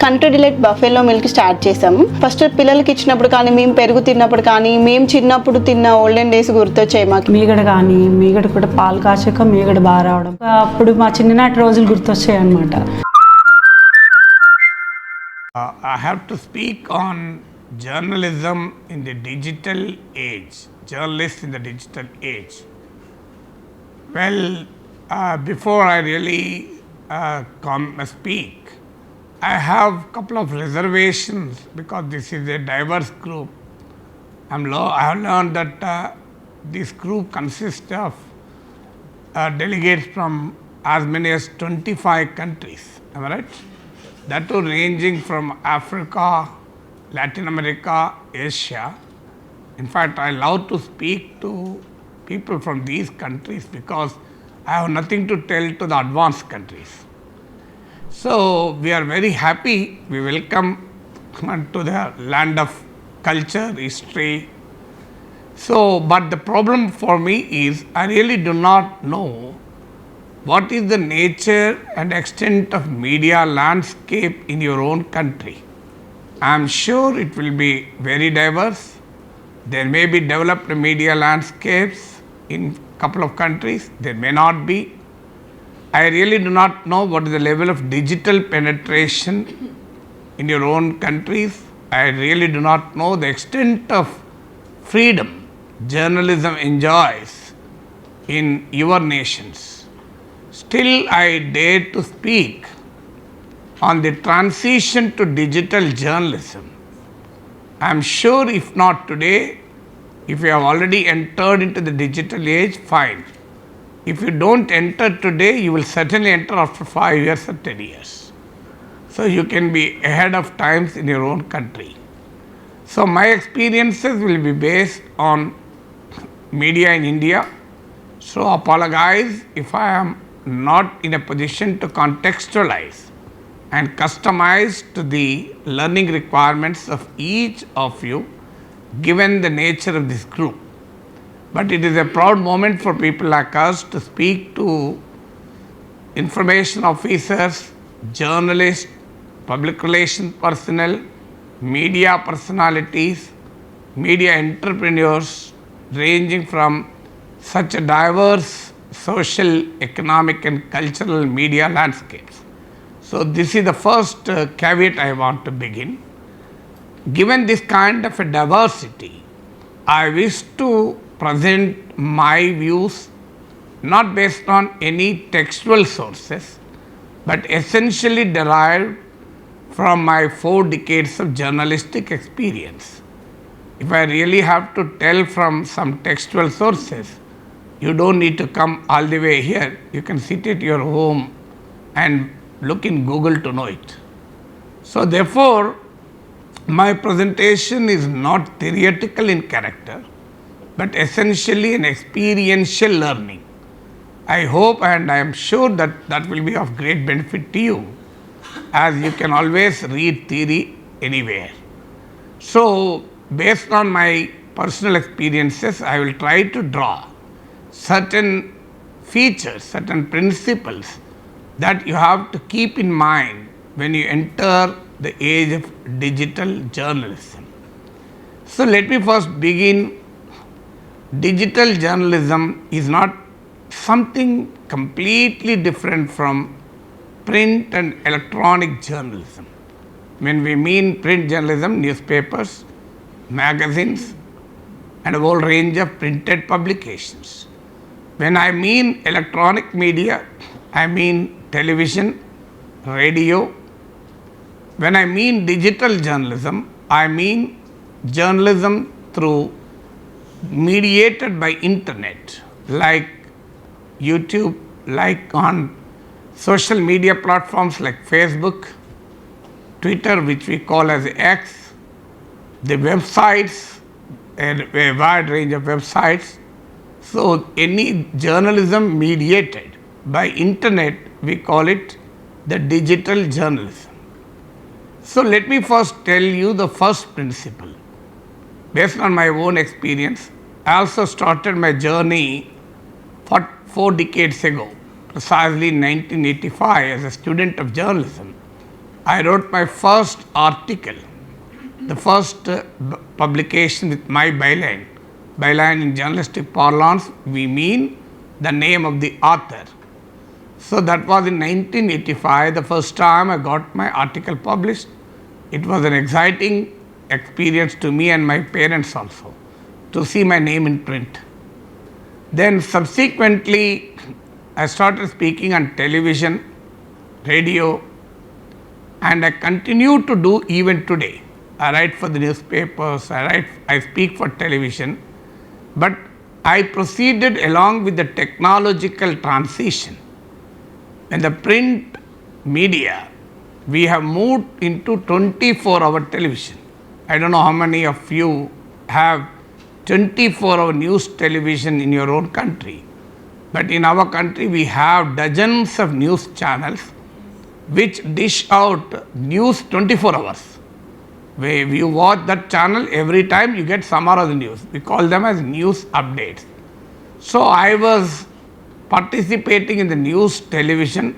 Country delight బఫేలో milk start చేసాము. First పిల్లలకి ఇచ్చినప్పుడు కానీ, మేము పెరుగు తిన్నప్పుడు కానీ, మేము చిన్నప్పుడు తిన్న ఓల్డెన్ డేస్ గుర్తొచ్చాయి మాకు. మీగడ కూడా పాలు కాచాక మీగడ బాగా రావడం, అప్పుడు మా చిన్ననాటి రోజులు గుర్తొచ్చాయి అన్నమాట. I have to speak on journalism in the digital age, journalists in the digital age. Well, before I really speak, I have a couple of reservations because this is a diverse group. I have learned that this group consists of delegates from as many as 25 countries. Am I right? That too ranging from Africa, Latin America, Asia. In fact, I love to speak to people from these countries because I have nothing to tell to the advanced countries. So we are very happy. We welcome to the land of culture, history. So, but the problem for me is I really do not know what is the nature and extent of media landscape in your own country. I am sure it will be very diverse. There may be developed media landscapes in couple of countries, there may not be. I really do not know what is the level of digital penetration in your own countries. I really do not know the extent of freedom journalism enjoys in your nations. Still, I dare to speak on the transition to digital journalism. I am sure if not today, if you have already entered into the digital age, fine. If you don't enter today, you will certainly enter after 5 years or 10 years. So you can be ahead of times in your own country. So my experiences will be based on media in India. So apologize if I am not in a position to contextualize and customize to the learning requirements of each of you, given the nature of this group. But it is a proud moment for people like us to speak to information officers, journalists, public relations personnel, media personalities, media entrepreneurs, ranging from such a diverse social, economic and cultural media landscapes. So this is the first caveat I want to begin. Given this kind of a diversity, I wish to present my views not based on any textual sources, but essentially derived from my 4 decades of journalistic experience. If I really have to tell from some textual sources, you don't need to come all the way here. You can sit at your home and look in Google to know it. So therefore, my presentation is not theoretical in character, but essentially an experiential learning. I hope and I am sure that that will be of great benefit to you, as you can always read theory anywhere. So based on my personal experiences, I will try to draw certain features, certain principles that you have to keep in mind when you enter the age of digital journalism. So let me first begin. Digital journalism is not something completely different from print and electronic journalism. When we mean print journalism, newspapers, magazines, and a whole range of printed publications. When I mean electronic media, I mean television, radio. When I mean digital journalism, I mean journalism through mediated by internet, like YouTube, like on social media platforms like Facebook, Twitter, which we call as X, the websites, a wide range of websites. So any journalism mediated by internet, we call it the digital journalism. So let me first tell you the first principle. Based on my own experience, I also started my journey 4 decades ago, precisely in 1985, as a student of journalism. I wrote my first article, the first publication with my byline. Byline in journalistic parlance, we mean the name of the author. So that was in 1985, the first time I got my article published. It was an exciting experience to me and my parents also, to see my name in print. Then subsequently, I started speaking on television, radio, and I continue to do even today. I write for the newspapers, I speak for television, but I proceeded along with the technological transition. In the print media, we have moved into 24-hour television. I don't know how many of you have 24-hour news television in your own country. But in our country, we have dozens of news channels which dish out news 24 hours. Where you watch that channel, every time you get some or other news. We call them as news updates. So I was participating in the news television,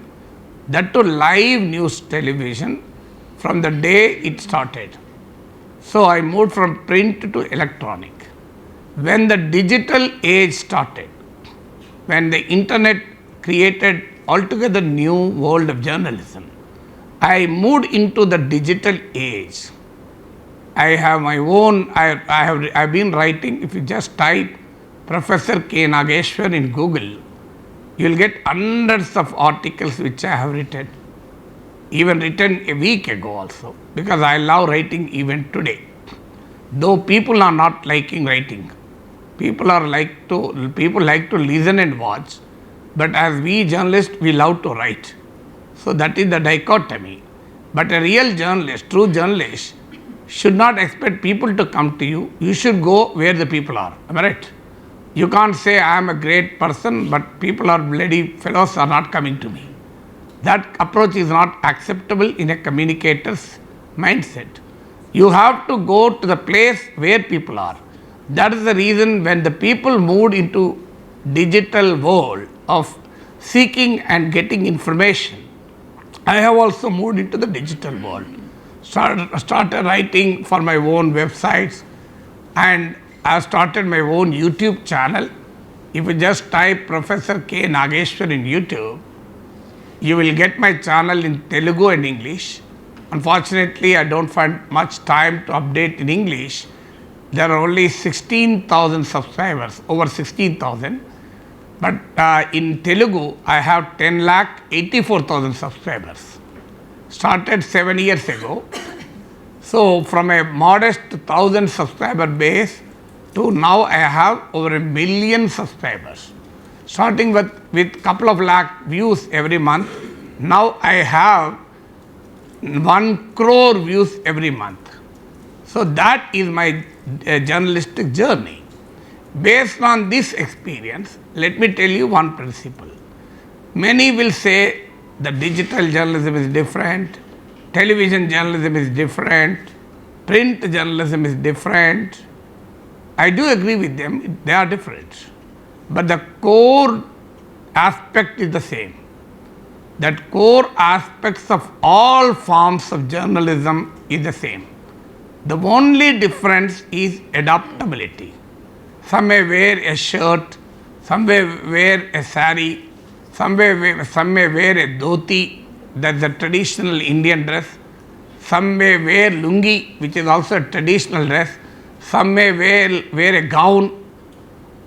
that to live news television, from the day it started. So I moved from print to electronic. When the digital age started, when the internet created altogether new world of journalism, I moved into the digital age. I have my own, I've been writing, if you just type Professor KNageshwar in Google, you will get hundreds of articles which I have written, even written a week ago also, because I love writing even today. Though people are not liking writing, people like to listen and watch, but as we journalists, we love to write. So that is the dichotomy. But a real journalist, true journalist, should not expect people to come to you. You should go where the people are. Am I right? You can't say I am a great person, but people are bloody fellows are not coming to me. That approach is not acceptable in a communicator's mindset. You have to go to the place where people are. That is the reason when the people moved into digital world of seeking and getting information, I have also moved into the digital world. Started writing for my own websites, and I started my own YouTube channel. If you just type Professor KNageshwar in YouTube, you will get my channel in Telugu and English. Unfortunately, I don't find much time to update in English. There are only 16,000 subscribers, over 16,000. But in Telugu, I have 10,84,000 subscribers. Started 7 years ago. So from a modest 1,000 subscriber base to now I have over 1 million subscribers. Starting with couple of lakh views every month. Now I have 1 crore views every month. So that is my journalistic journey. Based on this experience, let me tell you one principle. Many will say the digital journalism is different, television journalism is different, print journalism is different. I do agree with them, they are different. But the core aspect is the same. That core aspects of all forms of journalism is the same. The only difference is adaptability. Some may wear a shirt, some may wear a sari, some may wear a dhoti, that's a traditional Indian dress. Some may wear lungi, which is also a traditional dress. Some may wear a gown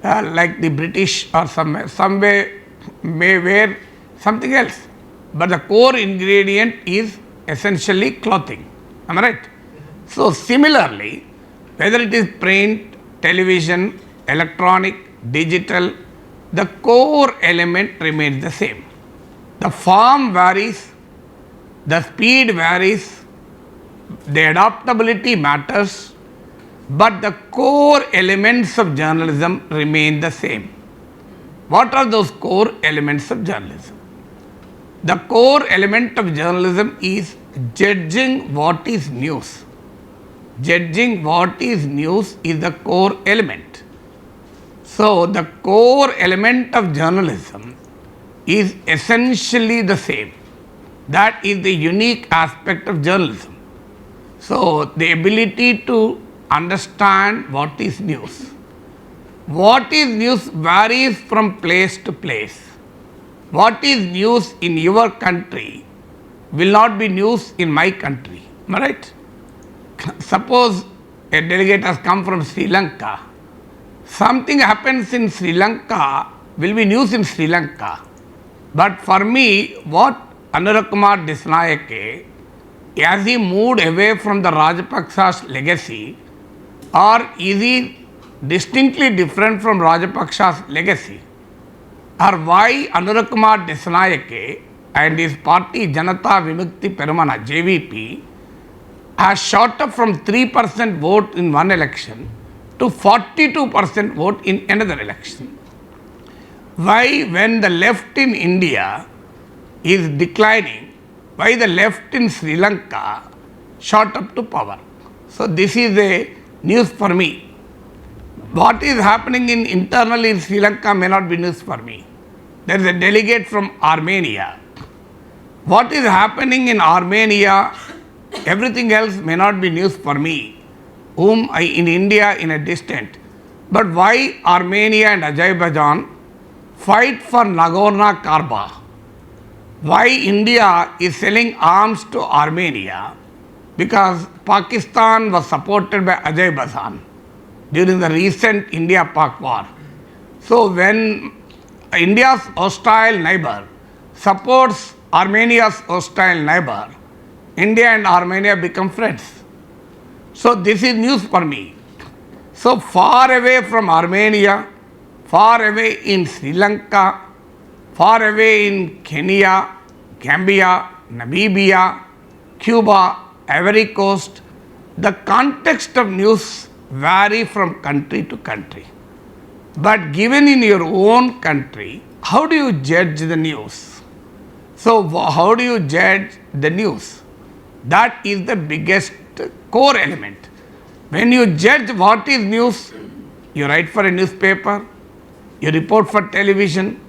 like the British, or some may wear something else. But the core ingredient is essentially clothing. Am I right? So similarly, whether it is print, television, electronic, digital, the core element remains the same. The form varies, the speed varies, the adaptability matters, but the core elements of journalism remain the same. What are those core elements of journalism? The core element of journalism is judging what is news. Judging what is news is the core element. So the core element of journalism is essentially the same. That is the unique aspect of journalism. So, the ability to understand what is news. What is news varies from place to place. What is news in your country will not be news in my country. Am I right? Suppose a delegate has come from Sri Lanka. Something happens in Sri Lanka will be news in Sri Lanka. But for me, what Anurag Kumar Disnayake, has he moved away from the Rajapaksa's legacy, or is he distinctly different from Rajapaksa's legacy? Or why Anurag Kumar Disnayake and his party Janata Vimukti Peramana JVP has shot up from 3% vote in one election to 42% vote in another election? Why, when the left in India is declining, why the left in Sri Lanka shot up to power? So this is a news for me. What is happening internally in Sri Lanka may not be news for me. There is a delegate from Armenia. What is happening in Armenia, everything else may not be news for me, whom I in India in a distant. But why Armenia and Azerbaijan fight for Nagorno-Karabakh? Why India is selling arms to Armenia? Because Pakistan was supported by Azerbaijan during the recent India-Pak war. So when India's hostile neighbor supports Armenia's hostile neighbor, India and Armenia become friends. So this is news for me. So far away from Armenia, far away in Sri Lanka, far away in Kenya, Gambia, Namibia, Cuba, Ivory Coast, the context of news vary from country to country. But given in your own country, how do you judge the news? So how do you judge the news? That is the biggest core element. When you judge what is news, you write for a newspaper, you report for television,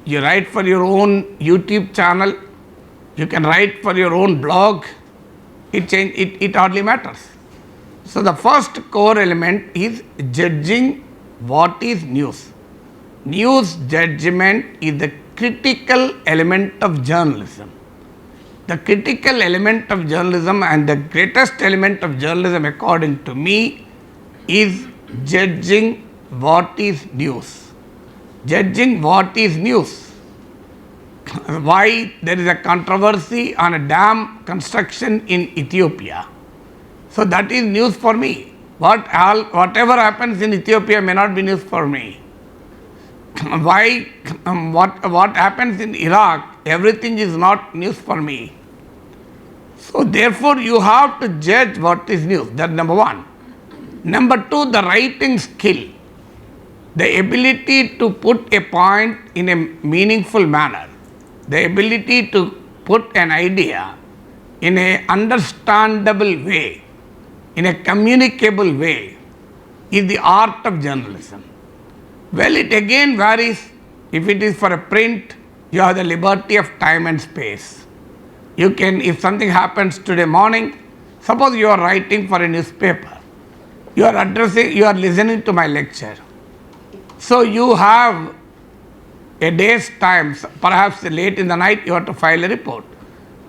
you write for your own YouTube channel, you can write for your own blog, it hardly matters. So the first core element is judging what is news. News judgment is the critical element of journalism. The critical element of journalism and the greatest element of journalism according to me is judging what is news. Judging what is news. Why there is a controversy on a dam construction in Ethiopia. So that is news for me. Whatever happens in Ethiopia may not be news for me. Why what happens in Iraq, everything is not news for me. So therefore you have to judge what is news. That's number one. Number two, the writing skill. The ability to put a point in a meaningful manner. The ability to put an idea in an understandable way, in a communicable way, is the art of journalism. Well, it again varies. If it is for a print, you have the liberty of time and space. You can, if something happens today morning, suppose you are writing for a newspaper, you are listening to my lecture. So you have a day's time, perhaps late in the night, you have to file a report.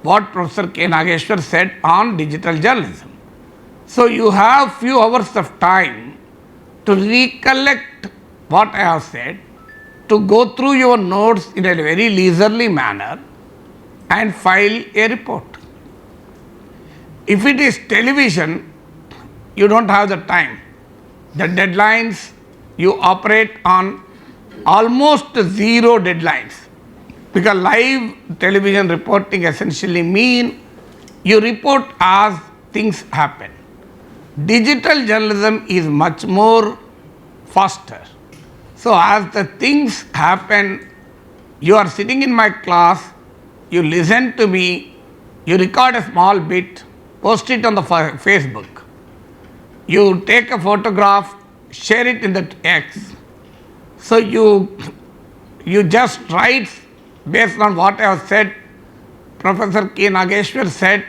What Professor KNageshwar said on digital journalism. So you have few hours of time to recollect what I have said, to go through your notes in a very leisurely manner and file a report. If it is television, you don't have the time. The deadlines, you operate on almost zero deadlines, because live television reporting essentially mean you report as things happen. Digital journalism is much more faster. So as the things happen, you are sitting in my class, you listen to me, you record a small bit, post it on the Facebook. You take a photograph, share it in the X. So you just write based on what I have said Professor Nageshwar said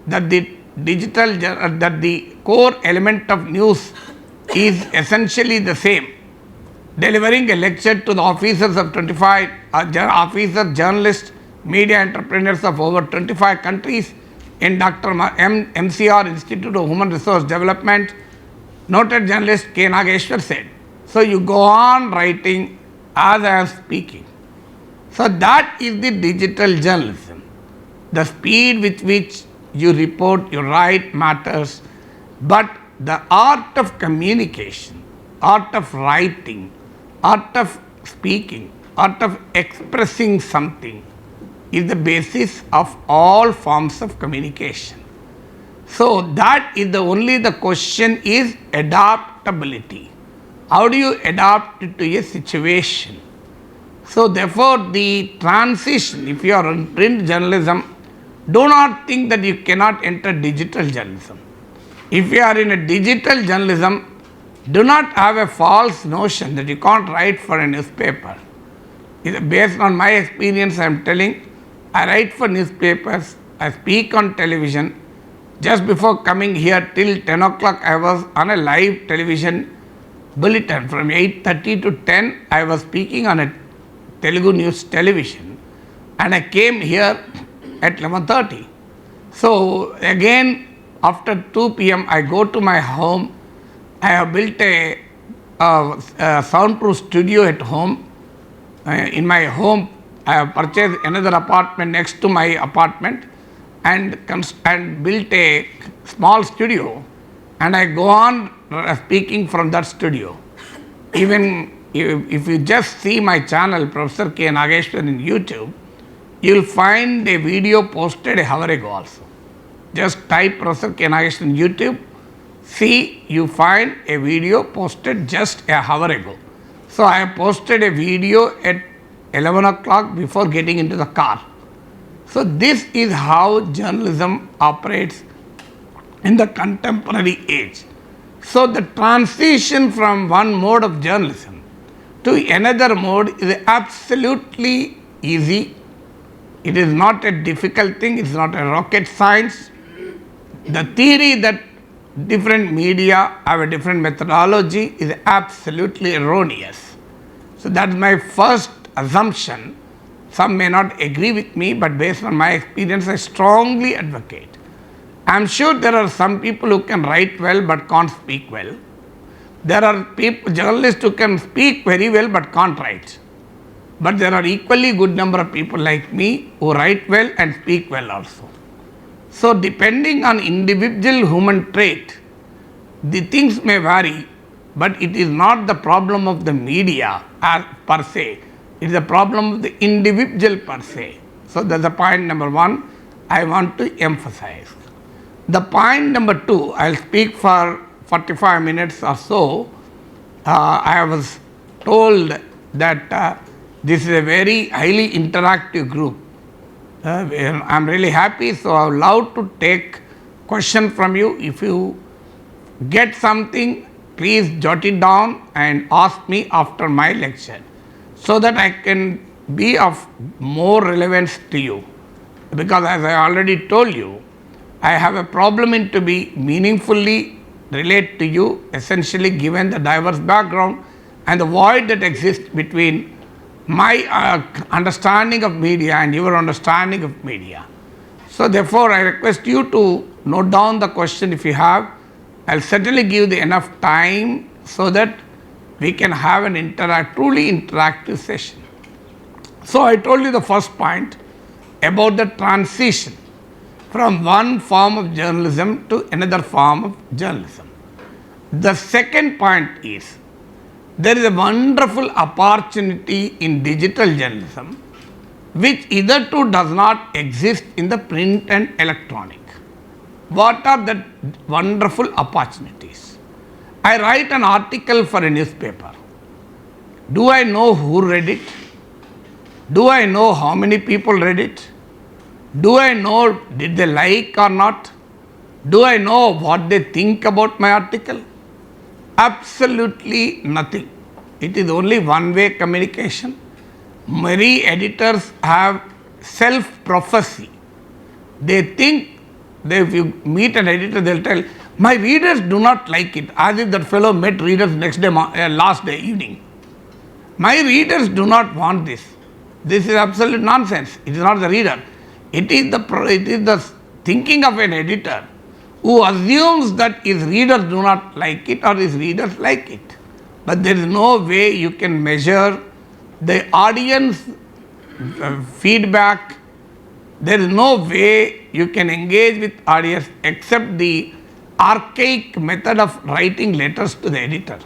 that the that the core element of news is essentially the same. Delivering a lecture to the officers of 25 officers, journalists, media entrepreneurs of over 25 countries in Dr. MCR Institute of Human Resource Development, noted journalist Nageshwar said. So you go on writing as I am speaking. So that is the digital journalism. The speed with which you report, you write matters, but the art of communication, art of writing, art of speaking, art of expressing something is the basis of all forms of communication. So that is the question is adaptability. How do you adapt it to a situation? So therefore the transition, if you are in print journalism, do not think that you cannot enter digital journalism. If you are in a digital journalism, do not have a false notion that you can't write for a newspaper. Based on my experience, I am telling, I write for newspapers, I speak on television. Just before coming here till 10 o'clock, I was on a live television bulletin. From 8:30 to 10, I was speaking on a Telugu news television, and I came here at 11:30. So again, after 2 p.m., I go to my home. I have built a soundproof studio at home. In my home, I have purchased another apartment next to my apartment and built a small studio, and I go on speaking from that studio. Even if you just see my channel, Professor Nageshwar in YouTube, you will find a video posted a hour ago also. Just type Professor Nageshwar in YouTube, see, you find a video posted just a hour ago. So I have posted a video at 11 o'clock before getting into the car. So this is how journalism operates in the contemporary age. So the transition from one mode of journalism to another mode is absolutely easy. It is not a difficult thing, it is not a rocket science. The theory that different media have a different methodology is absolutely erroneous. So that's my first assumption. Some may not agree with me, but based on my experience, I strongly advocate. I am sure there are some people who can write well but can't speak well. There are journalists who can speak very well but can't write. But there are equally good number of people like me who write well and speak well also. So depending on individual human trait, the things may vary, but it is not the problem of the media per se. It is the problem of the individual per se. So that's the point number one I want to emphasize. The point number two, I will speak for 45 minutes or so. I was told that this is a very highly interactive group. I am really happy, so I would love to take question from you. If you get something, please jot it down and ask me after my lecture, so that I can be of more relevance to you. Because as I already told you, I have a problem in to be meaningfully relate to you, essentially given the diverse background and the void that exists between my understanding of media and your understanding of media. So therefore, I request you to note down the question if you have. I will certainly give the enough time so that we can have an truly interactive session. So I told you the first point about the transition from one form of journalism to another form of journalism. The second point is, there is a wonderful opportunity in digital journalism which hitherto does not exist in the print and electronic. What are the wonderful opportunities? I write an article for a newspaper. Do I know who read it? Do I know how many people read it? Do I know did they like or not? Do I know what they think about my article? Absolutely nothing. It is only one-way communication. Many editors have self-prophecy They think that if you meet an editor, they'll tell, my readers do not like it, as if that fellow met readers next day, last day evening. My readers do not want this. This is absolute nonsense. It is not the reader. It is the thinking of an editor who assumes that his readers do not like it or his readers like it. But there is no way you can measure the audience feedback. There is no way you can engage with audience except the archaic method of writing letters to the editor.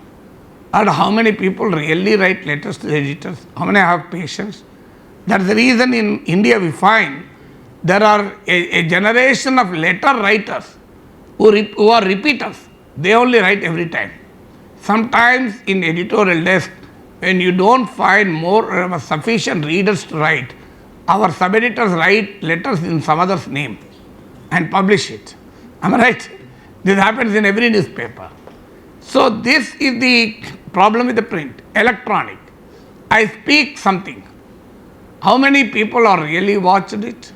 And how many people really write letters to the editors? How many have patience? That's the reason in India we find there are a generation of letter writers who are repeaters. They only write every time. Sometimes in editorial desk, when you don't find more sufficient readers to write, our sub-editors write letters in some other's name and publish it. Am I right? This happens in every newspaper. So this is the problem with the print. Electronic. I speak something. How many people are really watched it?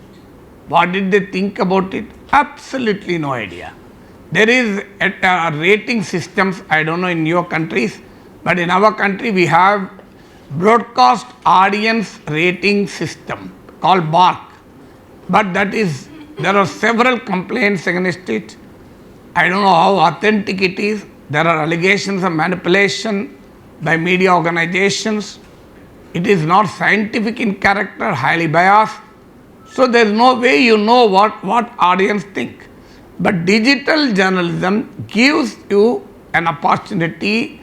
What did they think about it? Absolutely no idea. There is a rating systems, I don't know in your countries, but in our country we have broadcast audience rating system called BARC. But that is, there are several complaints against it. I don't know how authentic it is. There are allegations of manipulation by media organizations. It is not scientific in character, highly biased. So there is no way you know what audience think. But digital journalism gives you an opportunity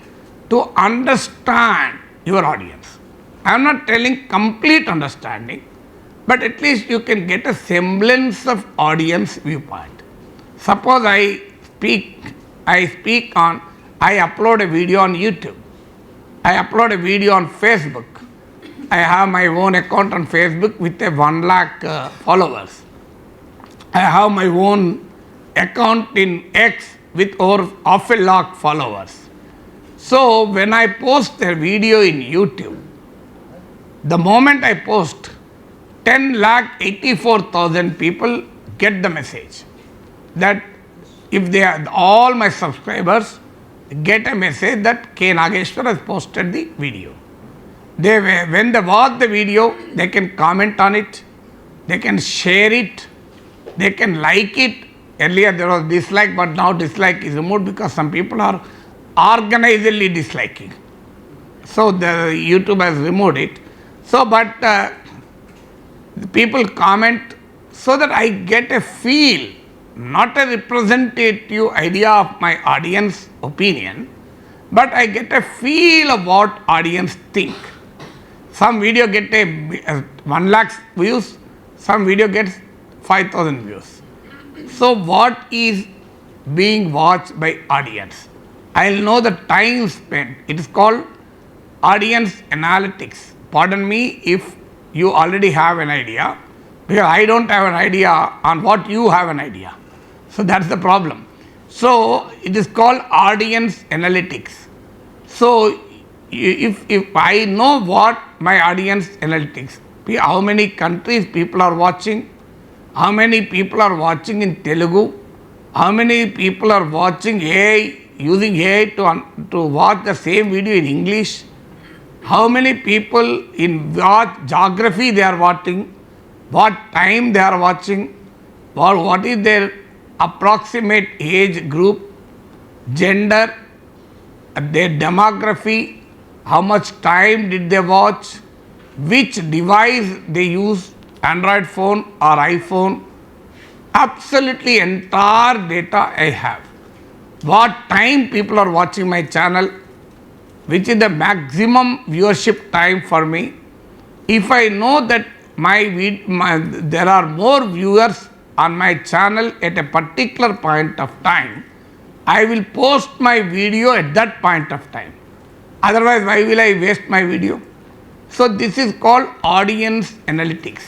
to understand your audience. I am not telling complete understanding, but at least you can get a semblance of audience viewpoint. Suppose I upload a video on YouTube. I upload a video on Facebook. I have my own account on Facebook with a 1 lakh followers. I have my own account in X with over 500,000 followers. So when I post a video in YouTube, the moment I post, 10,84,000 people get the message that if they are all my subscribers get a message that KNageshwar has posted the video. When they watch the video, they can comment on it, they can share it, they can like it. Earlier there was dislike, but now dislike is removed because some people are organizedly disliking. So the YouTube has removed it. So, but people comment so that I get a feel, not a representative idea of my audience opinion, but I get a feel of what audience think. Some video get 1 lakh views, some video gets 5,000 views. So what is being watched by audience? I will know the time spent. It is called audience analytics. Pardon me if you already have an idea, because I don't have an idea on what you have an idea. So that's the problem. So it is called audience analytics. So if I know what my audience analytics, how many countries people are watching, how many people are watching in Telugu, how many people are watching AI, using AI to watch the same video in English, how many people in what geography they are watching, what time they are watching, what is their approximate age group, gender, their demography, how much time did they watch, which device they use, Android phone or iPhone, absolutely entire data I have. What time people are watching my channel, which is the maximum viewership time for me. If I know that there are more viewers on my channel at a particular point of time, I will post my video at that point of time. Otherwise, why will I waste my video? So this is called audience analytics.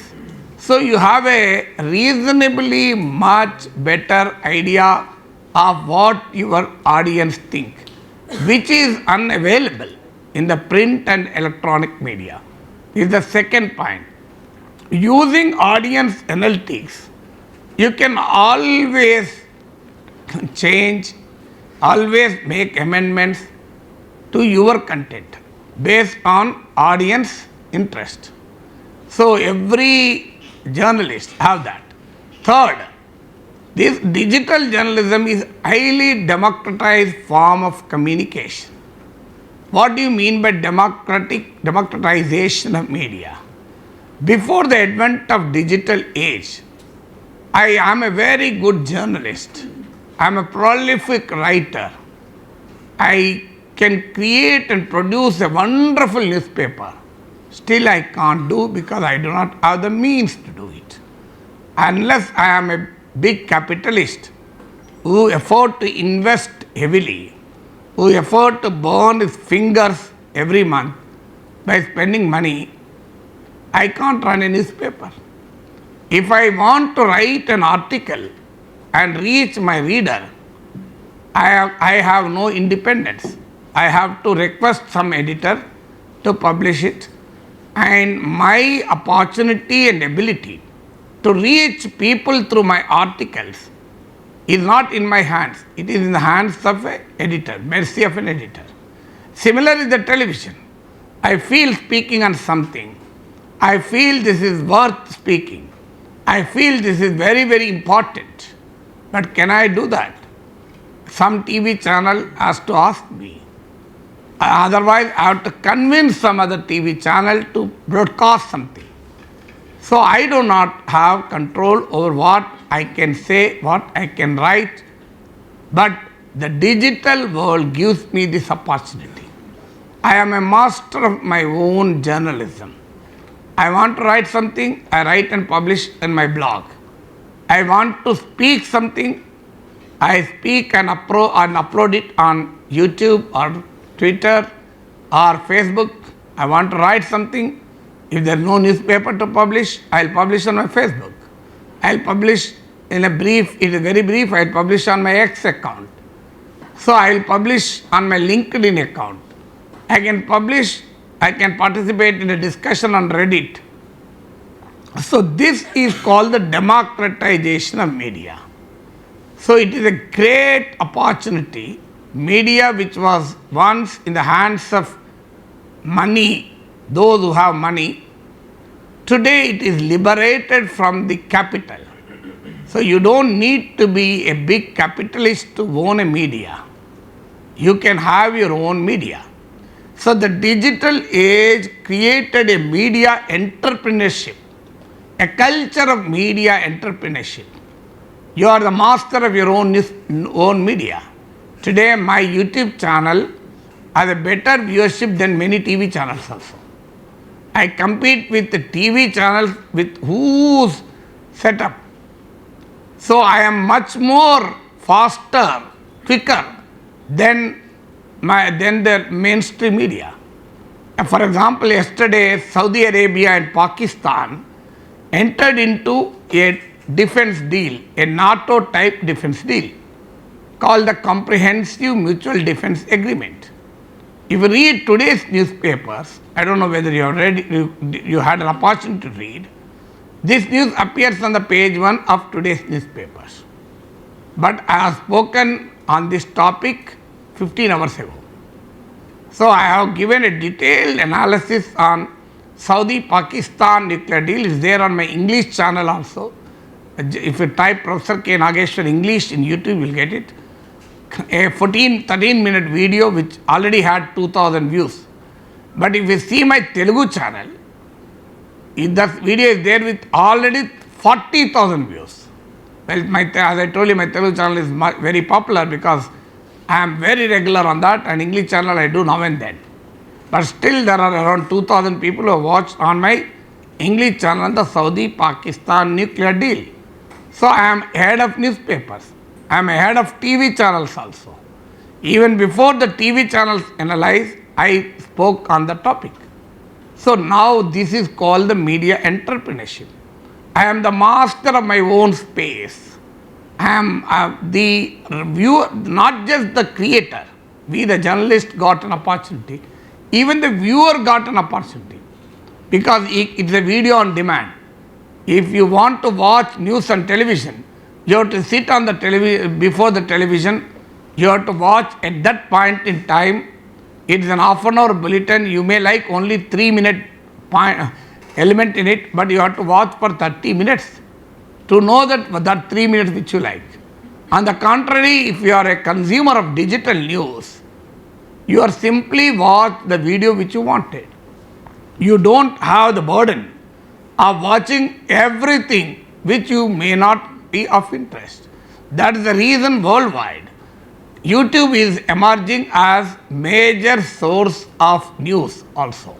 So you have a reasonably much better idea of what your audience think, which is unavailable in the print and electronic media. This is the second point. Using audience analytics, You can always change, always make amendments to your content based on audience interest. So every journalist have that. Third, this digital journalism is highly democratized form of communication. What do you mean by democratization of media? Before the advent of digital age, I am a very good journalist. I am a prolific writer. I can create and produce a wonderful newspaper. Still I can't do because I do not have the means to do it. Unless I am a big capitalist who afford to invest heavily, who afford to burn his fingers every month by spending money, I can't run a newspaper. If I want to write an article and reach my reader, I have no independence. I have to request some editor to publish it, and my opportunity and ability to reach people through my articles is not in my hands. It is in the hands of an editor, mercy of an editor. Similarly, the television. I feel speaking on something. I feel this is worth speaking. I feel this is very, very important. But can I do that? Some TV channel has to ask me. Otherwise, I have to convince some other TV channel to broadcast something. So I do not have control over what I can say, what I can write, but the digital world gives me this opportunity. I am a master of my own journalism. I want to write something, I write and publish in my blog. I want to speak something, I speak and upload it on YouTube or Twitter or Facebook. I want to write something. If there is no newspaper to publish, I will publish on my Facebook. I will publish in a brief, it is very brief, I will publish on my X account. So I will publish on my LinkedIn account. I can publish, I can participate in a discussion on Reddit. So this is called the democratization of media. So it is a great opportunity. Media which was once in the hands of money, those who have money, today it is liberated from the capital. So you don't need to be a big capitalist to own a media. You can have your own media. So the digital age created a media entrepreneurship, a culture of media entrepreneurship. You are the master of your own media. Today my YouTube channel has a better viewership than many TV channels also. I compete with the TV channels with whose setup. So I am much more faster, quicker than the mainstream media. For example, yesterday Saudi Arabia and Pakistan entered into a defense deal, a NATO type defense deal called the Comprehensive Mutual Defense Agreement. If you read today's newspapers, I don't know whether you have read, you had an opportunity to read, this news appears on the page 1 of today's newspapers. But I have spoken on this topic 15 hours ago. So I have given a detailed analysis on Saudi-Pakistan nuclear deal. It's there on my English channel also. If you type Professor KNageshwar English in YouTube, you will get it. A 13-minute video which already had 2,000 views. But if you see my Telugu channel, the video is there with already 40,000 views. Well, as I told you, my Telugu channel is very popular because I am very regular on that, and English channel I do now and then. But still there are around 2,000 people who have watched on my English channel the Saudi-Pakistan nuclear deal. So I am ahead of newspapers. I am ahead of TV channels also. Even before the TV channels analyzed, I spoke on the topic. So now this is called the media entrepreneurship. I am the master of my own space. I am the viewer, not just the creator. We the journalist got an opportunity. Even the viewer got an opportunity because it's a video on demand. If you want to watch news on television, you have to sit on the before the television. You have to watch at that point in time. It is an half-an-hour bulletin. You may like only 3-minute element in it, but you have to watch for 30 minutes to know that 3 minutes which you like. On the contrary, if you are a consumer of digital news, you are simply watch the video which you wanted. You don't have the burden of watching everything which you may not be of interest. That is the reason worldwide YouTube is emerging as major source of news also.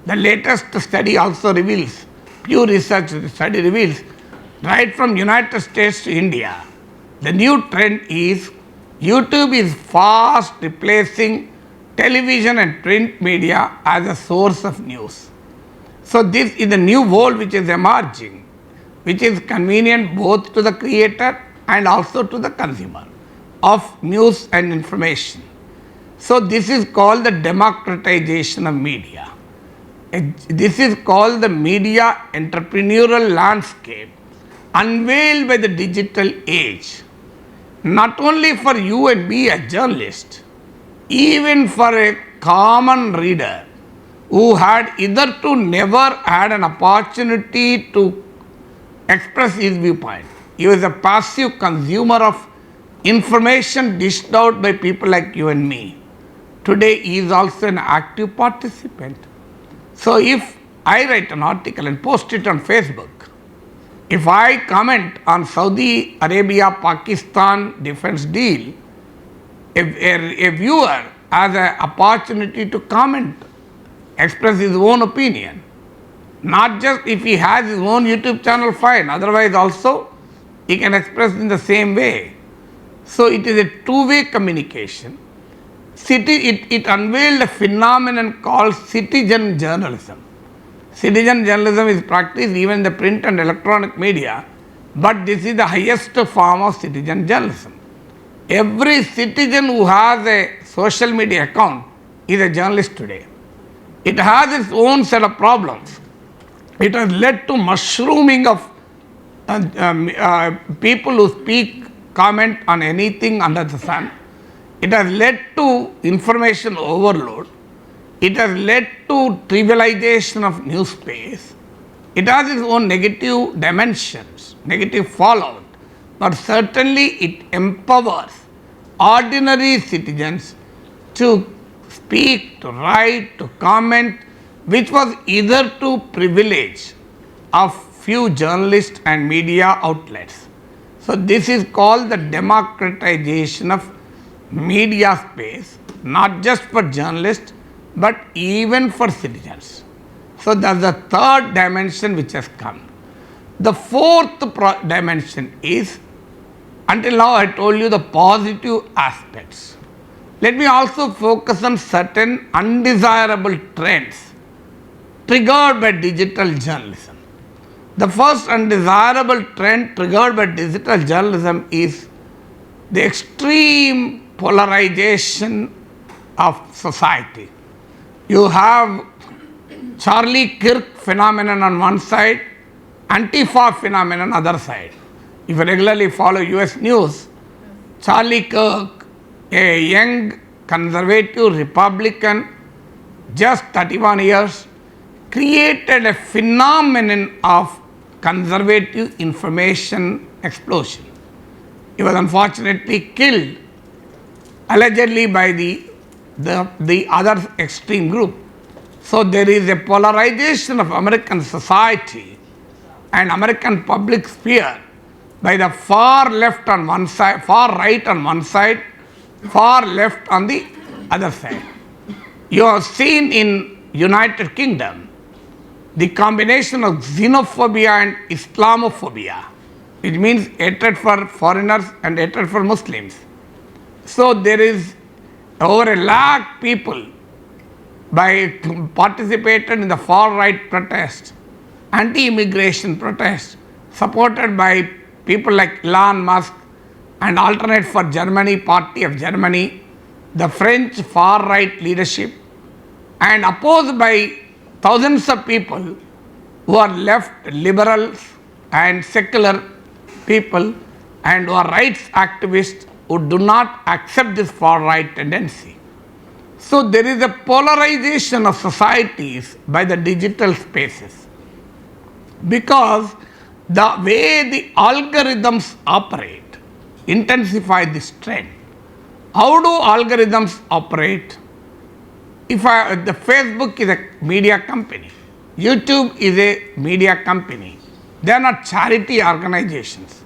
The latest study also reveals, Pew Research study reveals, right from United States to India, the new trend is YouTube is fast replacing television and print media as a source of news. So this is the new world which is emerging, which is convenient both to the creator and also to the consumer of news and information. So this is called the democratization of media. This is called the media entrepreneurial landscape unveiled by the digital age. Not only for you and me as journalists, even for a common reader who had hitherto never had an opportunity to express his viewpoint. He was a passive consumer of information dished out by people like you and me. Today he is also an active participant. So if I write an article and post it on Facebook, if I comment on Saudi Arabia-Pakistan defense deal, a viewer has an opportunity to comment, express his own opinion. Not just if he has his own YouTube channel, fine, otherwise also he can express in the same way. So it is a two-way communication. It unveiled a phenomenon called citizen journalism. Citizen journalism is practiced even in the print and electronic media, but this is the highest form of citizen journalism. Every citizen who has a social media account is a journalist today. It has its own set of problems. It has led to mushrooming of people who speak, comment on anything under the sun. It has led to information overload. It has led to trivialization of news space. It has its own negative dimensions, negative fallout, but certainly it empowers ordinary citizens to speak, to write, to comment, which was hitherto privilege of few journalists and media outlets. So this is called the democratization of media space, not just for journalists, but even for citizens. So that's the third dimension which has come. The fourth dimension is, until now I told you the positive aspects. Let me also focus on certain undesirable trends triggered by digital journalism. The first undesirable trend triggered by digital journalism is the extreme polarization of society. You have Charlie Kirk phenomenon on one side, Antifa phenomenon on the other side. If you regularly follow US news, Charlie Kirk, a young conservative Republican, just 31 years, created a phenomenon of conservative information explosion. He was unfortunately killed, allegedly by the other extreme group. So there is a polarization of American society and American public sphere by the far left on one side, far right on one side, far left on the other side. You have seen in United Kingdom the combination of xenophobia and Islamophobia, which means hatred for foreigners and hatred for Muslims. So there is over 1 lakh people participated in the far right protest, anti-immigration protest, supported by people like Elon Musk and Alternate for Germany Party of Germany, the French far right leadership, and opposed by thousands of people who are left liberals and secular people and who are rights activists who do not accept this far-right tendency. So there is a polarization of societies by the digital spaces, because the way the algorithms operate intensify this trend. How do algorithms operate? The Facebook is a media company, YouTube is a media company. They are not charity organizations.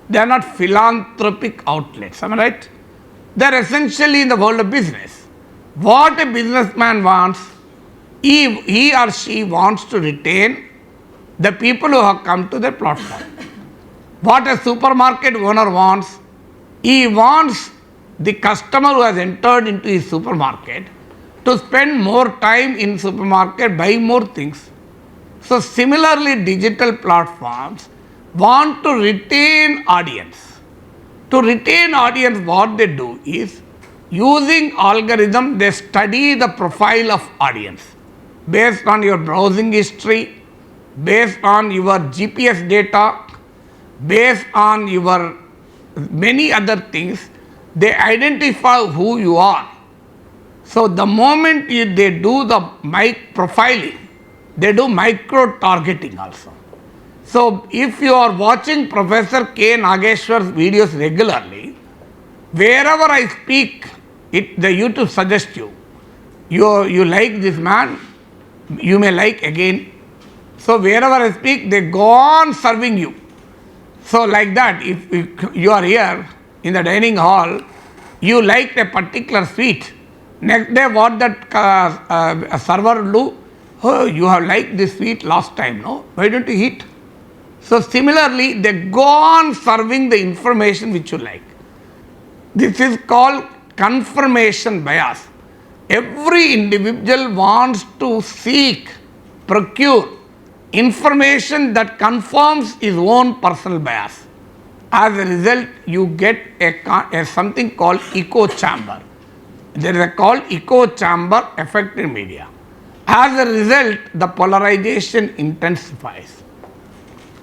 They are not philanthropic outlets. Am I right? They are essentially in the world of business. What a businessman wants, he or she wants to retain the people who have come to their platform. What a supermarket owner wants, he wants the customer who has entered into his supermarket to spend more time in supermarket, buy more things. So similarly, digital platforms want to retain audience. To retain audience, what they do is, using algorithm, they study the profile of audience based on your browsing history, based on your GPS data, based on your many other things. They identify who you are. So the moment they do the profiling, they do micro targeting also. So if you are watching Professor KNageshwar's videos regularly, wherever I speak, the YouTube suggests you like this man, you may like again. So wherever I speak, they go on serving you. So like that, if you are here in the dining hall, you liked a particular sweet. Next day, what that server will do? Oh, you have liked this sweet last time, no? Why don't you eat? So similarly, they go on serving the information which you like. This is called confirmation bias. Every individual wants to seek, procure information that confirms his own personal bias. As a result, you get a something called echo chamber. There is a called echo chamber effect in media. As a result, the polarization intensifies.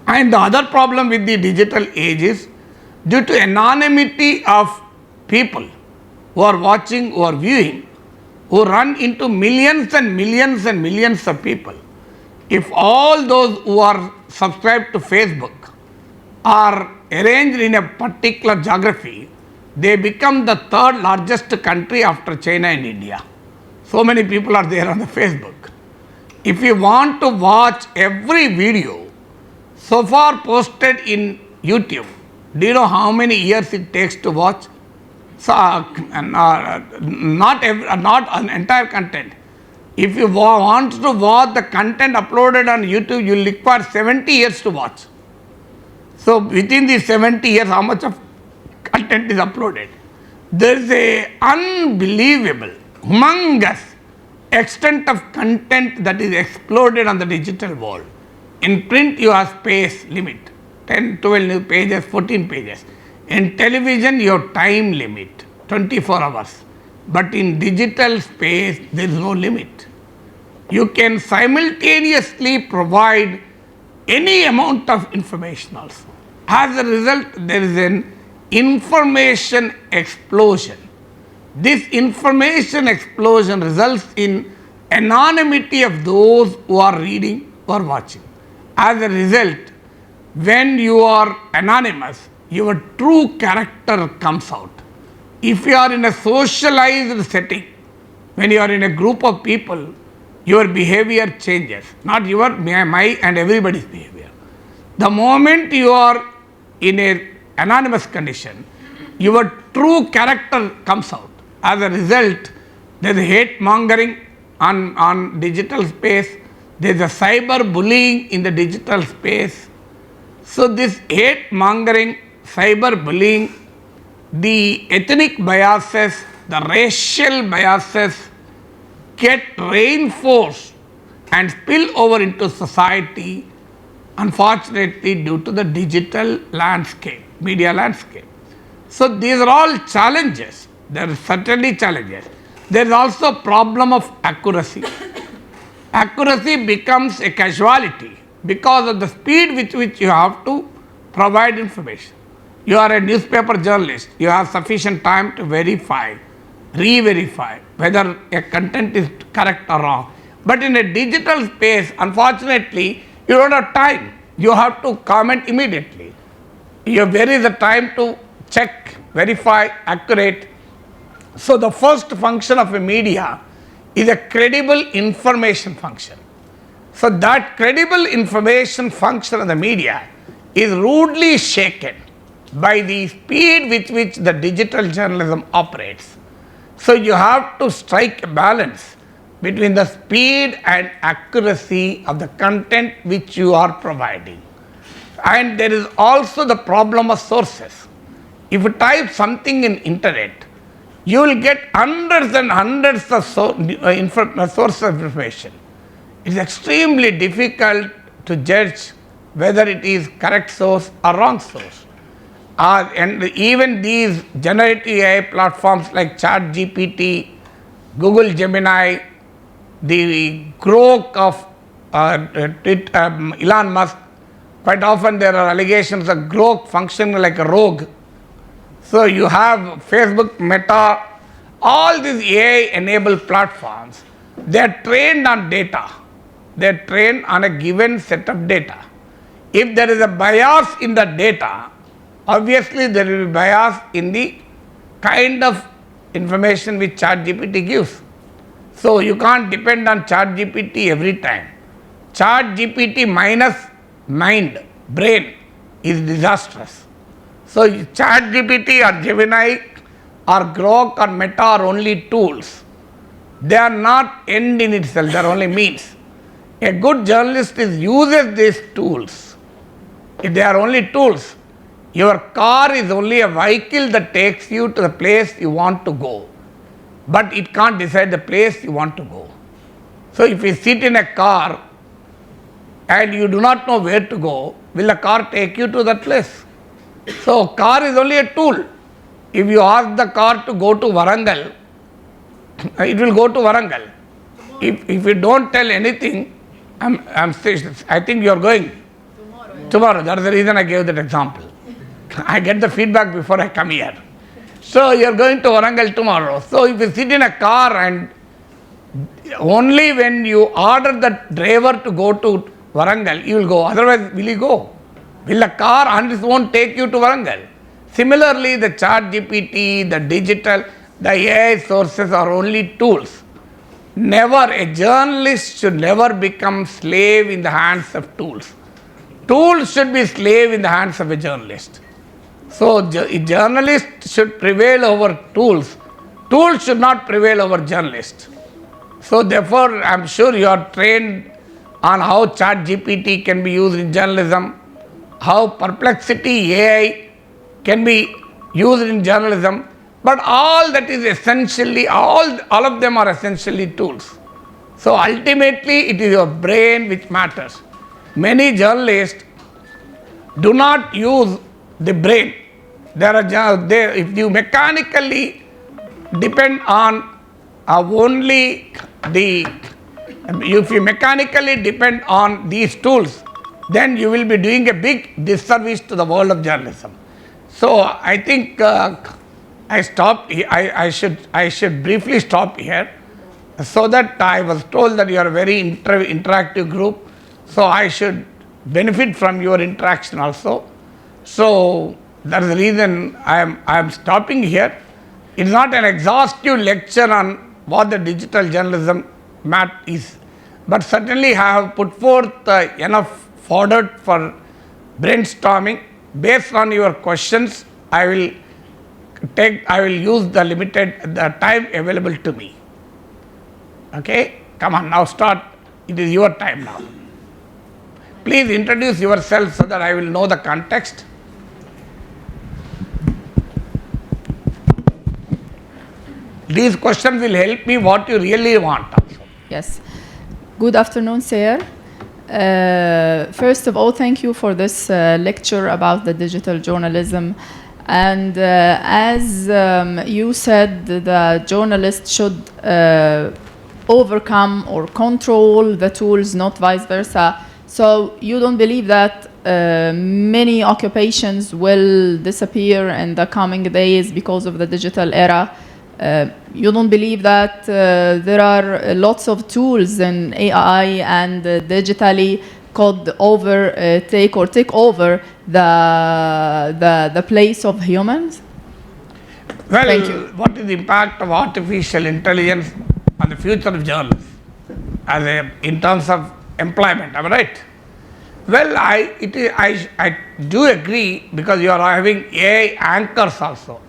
And the other problem with the digital age is, due to anonymity of people who are watching, who are viewing, who run into millions and millions and millions of people. If all those who are subscribed to Facebook are arranged in a particular geography, they become the third largest country after China and India. So many people are there on the Facebook. If you want to watch every video so far posted in YouTube, do you know how many years it takes to watch? So, not an entire content. If you want to watch the content uploaded on YouTube, you will require 70 years to watch. So within these 70 years, how much of content is uploaded? There is a unbelievable, humongous extent of content that is exploded on the digital world. In print, you have space limit, 10, 12 pages, 14 pages. In television, you have time limit, 24 hours. But in digital space, there is no limit. You can simultaneously provide any amount of information also. As a result, there is an information explosion. This information explosion results in anonymity of those who are reading or watching. As a result, when you are anonymous, your true character comes out. If you are in a socialized setting, when you are in a group of people, your behavior changes, not your, my and everybody's behavior. The moment you are in an anonymous condition, your true character comes out. As a result, there is hate mongering on digital space, there is a cyber bullying in the digital space. So this hate mongering, cyber bullying, the ethnic biases, the racial biases get reinforced and spill over into society, unfortunately, due to the digital landscape, media landscape. So these are all challenges. There are certainly challenges. There is also a problem of accuracy. Accuracy becomes a casualty because of the speed with which you have to provide information. You are a newspaper journalist, you have sufficient time to verify, re-verify whether a content is correct or wrong. But in a digital space, unfortunately, you don't have time. You have to comment immediately. There is a time to check, verify, accurate. So the first function of a media is a credible information function. So that credible information function of the media is rudely shaken by the speed with which the digital journalism operates. So you have to strike a balance between the speed and accuracy of the content which you are providing. And there is also the problem of sources. If you type something in internet, you will get hundreds and hundreds of sources of information. It is extremely difficult to judge whether it is correct source or wrong source. And even these generative AI platforms like ChatGPT, Google Gemini, the growth of Elon Musk, quite often there are allegations of growth functioning like a rogue. So you have Facebook, Meta, all these AI-enabled platforms, they are trained on data. They are trained on a given set of data. If there is a bias in the data, obviously there will be bias in the kind of information which ChatGPT gives. So you can't depend on ChatGPT every time. ChatGPT minus mind, brain is disastrous. So ChatGPT or Gemini or Grok or Meta are only tools. They are not end in itself, they are only means. A good journalist uses these tools. If they are only tools, your car is only a vehicle that takes you to the place you want to go, but it can't decide the place you want to go. So if you sit in a car and you do not know where to go, will the car take you to that place? So car is only a tool. If you ask the car to go to Warangal, it will go to Warangal. If you don't tell anything, I think you are going tomorrow. That is the reason I gave that example. I get the feedback before I come here. So you are going to Warangal tomorrow. So if you sit in a car and only when you order the driver to go to Warangal, you will go. Otherwise, will you go? Will the car on its own take you to Warangal? Similarly, the ChatGPT, the digital, the AI sources are only tools. Never, a journalist should never become slave in the hands of tools. Tools should be slave in the hands of a journalist. So a journalist should prevail over tools. Tools should not prevail over journalists. So therefore, I am sure you are trained on how ChatGPT can be used in journalism, how Perplexity AI can be used in journalism, but all that is essentially, all of them are essentially tools. So ultimately, it is your brain which matters. Many journalists do not use the brain. If you mechanically depend on if you mechanically depend on these tools, then you will be doing a big disservice to the world of journalism. So I think I should briefly stop here, so that I was told that you are a very interactive group, so I should benefit from your interaction also. So that is the reason I am stopping here. It is not an exhaustive lecture on what the digital journalism is, but certainly I have put forth enough fodder for brainstorming. Based on your questions, I will use the time available to me. Okay, come on, now start. It is your time now. Please introduce yourself so that I will know the context. These questions will help me what you really want also. Yes. Good afternoon, sir. First of all, thank you for this lecture about the digital journalism. And as you said, the journalist should overcome or control the tools, not vice versa. So you don't believe that many occupations will disappear in the coming days because of the digital era? You don't believe that there are lots of tools in AI and digitally could take over the place of humans? Well, Thank you. what is the impact of artificial intelligence on the future of journalism in terms of employment? Am I right? Well, I do agree, because you are having AI anchors also.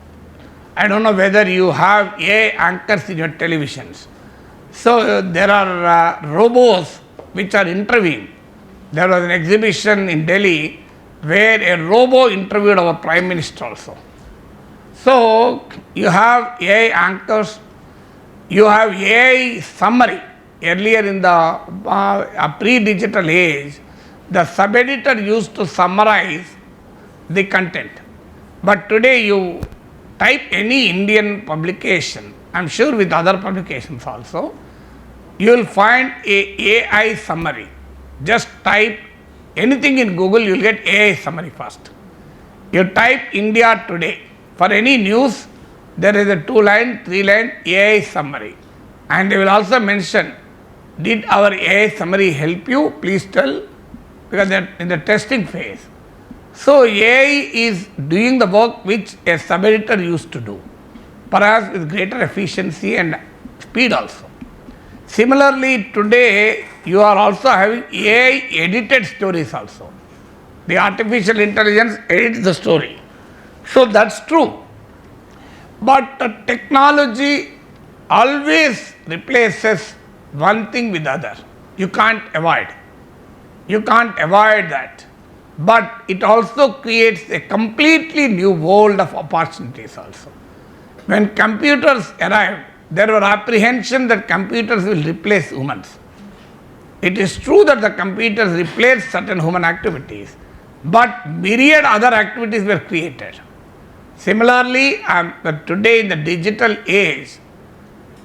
I don't know whether you have AI anchors in your televisions. So there are robots which are interviewing. There was an exhibition in Delhi where a robot interviewed our Prime Minister also. So you have AI anchors, you have AI summary. Earlier in the pre-digital age, the sub-editor used to summarize the content. But today you type any Indian publication, I am sure with other publications also, you will find a AI summary. Just type anything in Google, you will get AI summary first. You type India Today. For any news, there is a 2-line, 3-line AI summary. And they will also mention, did our AI summary help you? Please tell, because they are in the testing phase. So AI is doing the work which a sub-editor used to do, perhaps with greater efficiency and speed also. Similarly, today you are also having AI edited stories also. The artificial intelligence edits the story. So that's true. But technology always replaces one thing with other. You can't avoid. You can't avoid that. But it also creates a completely new world of opportunities also. When computers arrived, there were apprehension that computers will replace humans. It is true that the computers replace certain human activities, but myriad other activities were created. Similarly, today in the digital age,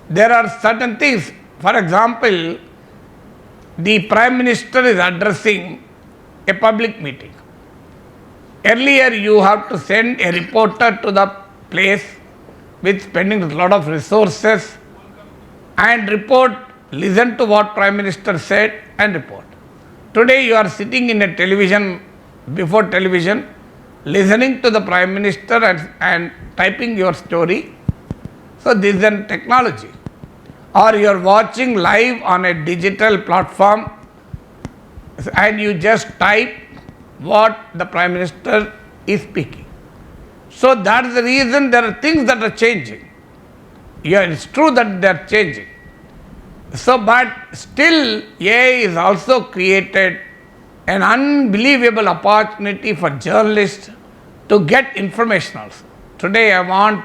there are certain things. For example, the Prime Minister is addressing a public meeting. Earlier, you have to send a reporter to the place with spending a lot of resources and report, listen to what Prime Minister said and report. Today, you are sitting in a television, before television, listening to the Prime Minister and typing your story. So this is a technology. Or you are watching live on a digital platform and you just type what the Prime Minister is speaking. So that is the reason there are things that are changing. Yeah, it's true that they are changing. So, but still AI is also created an unbelievable opportunity for journalists to get information also. Today I want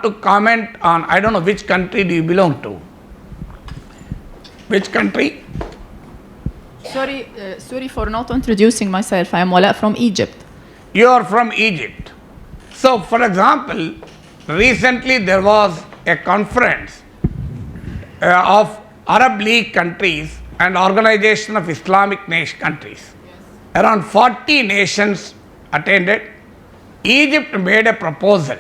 to comment on, I don't know which country do you belong to? Which country? Sorry for not introducing myself. I am Wala from Egypt. You are from Egypt. So, for example, recently there was a conference of Arab League countries and Organization of Islamic countries. Yes. Around 40 nations attended. Egypt made a proposal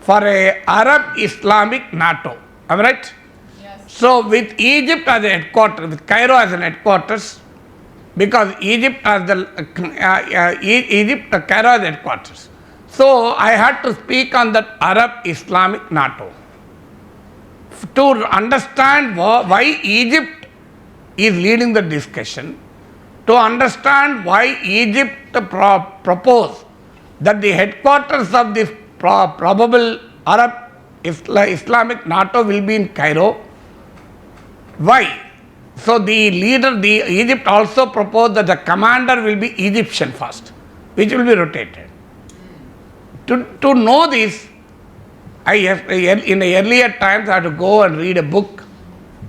for a Arab Islamic NATO. Am I right? Yes. So, with Egypt as a headquarters, with Cairo as an headquarters, because Egypt as Cairo as headquarters. So I had to speak on that Arab Islamic NATO to understand why Egypt is leading the discussion, to understand why Egypt proposed that the headquarters of this probable Arab Islamic NATO will be in Cairo. Why? So the Egypt also proposed that the commander will be Egyptian first, which will be rotated. To know this, in the earlier times I had to go and read a book,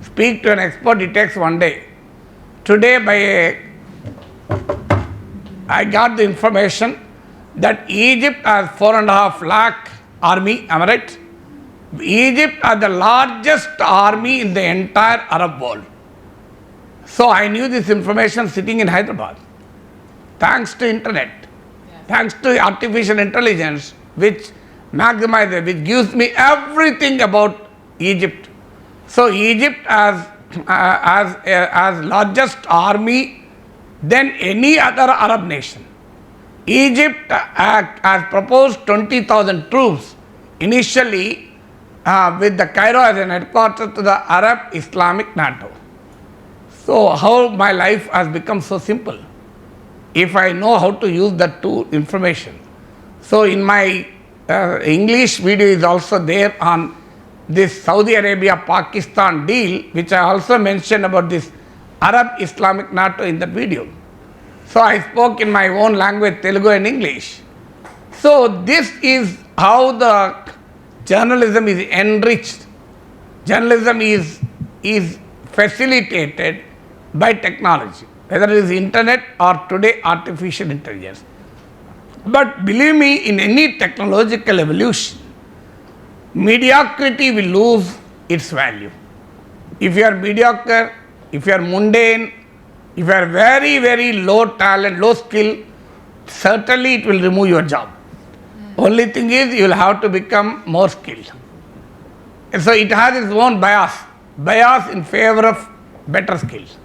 speak to an expert, it takes one day. Today I got the information that Egypt has 4.5 lakh army, am I right? Egypt has the largest army in the entire Arab world. So I knew this information sitting in Hyderabad. Thanks to internet, thanks to artificial intelligence, which maximizes, which gives me everything about Egypt. So Egypt as largest army than any other Arab nation. Egypt has proposed 20,000 troops initially with the Cairo as an headquarters to the Arab Islamic NATO. So how my life has become so simple if I know how to use that tool information. So in my English video is also there on this Saudi Arabia-Pakistan deal, which I also mentioned about this Arab Islamic NATO in that video. So I spoke in my own language, Telugu and English. So this is how the journalism is enriched. Journalism is facilitated by technology, whether it is internet or today artificial intelligence. But believe me, in any technological evolution, mediocrity will lose its value. If you are mediocre, if you are mundane, if you are very, very low talent, low skill, certainly it will remove your job. Only thing is you will have to become more skilled. And so it has its own bias in favor of better skills.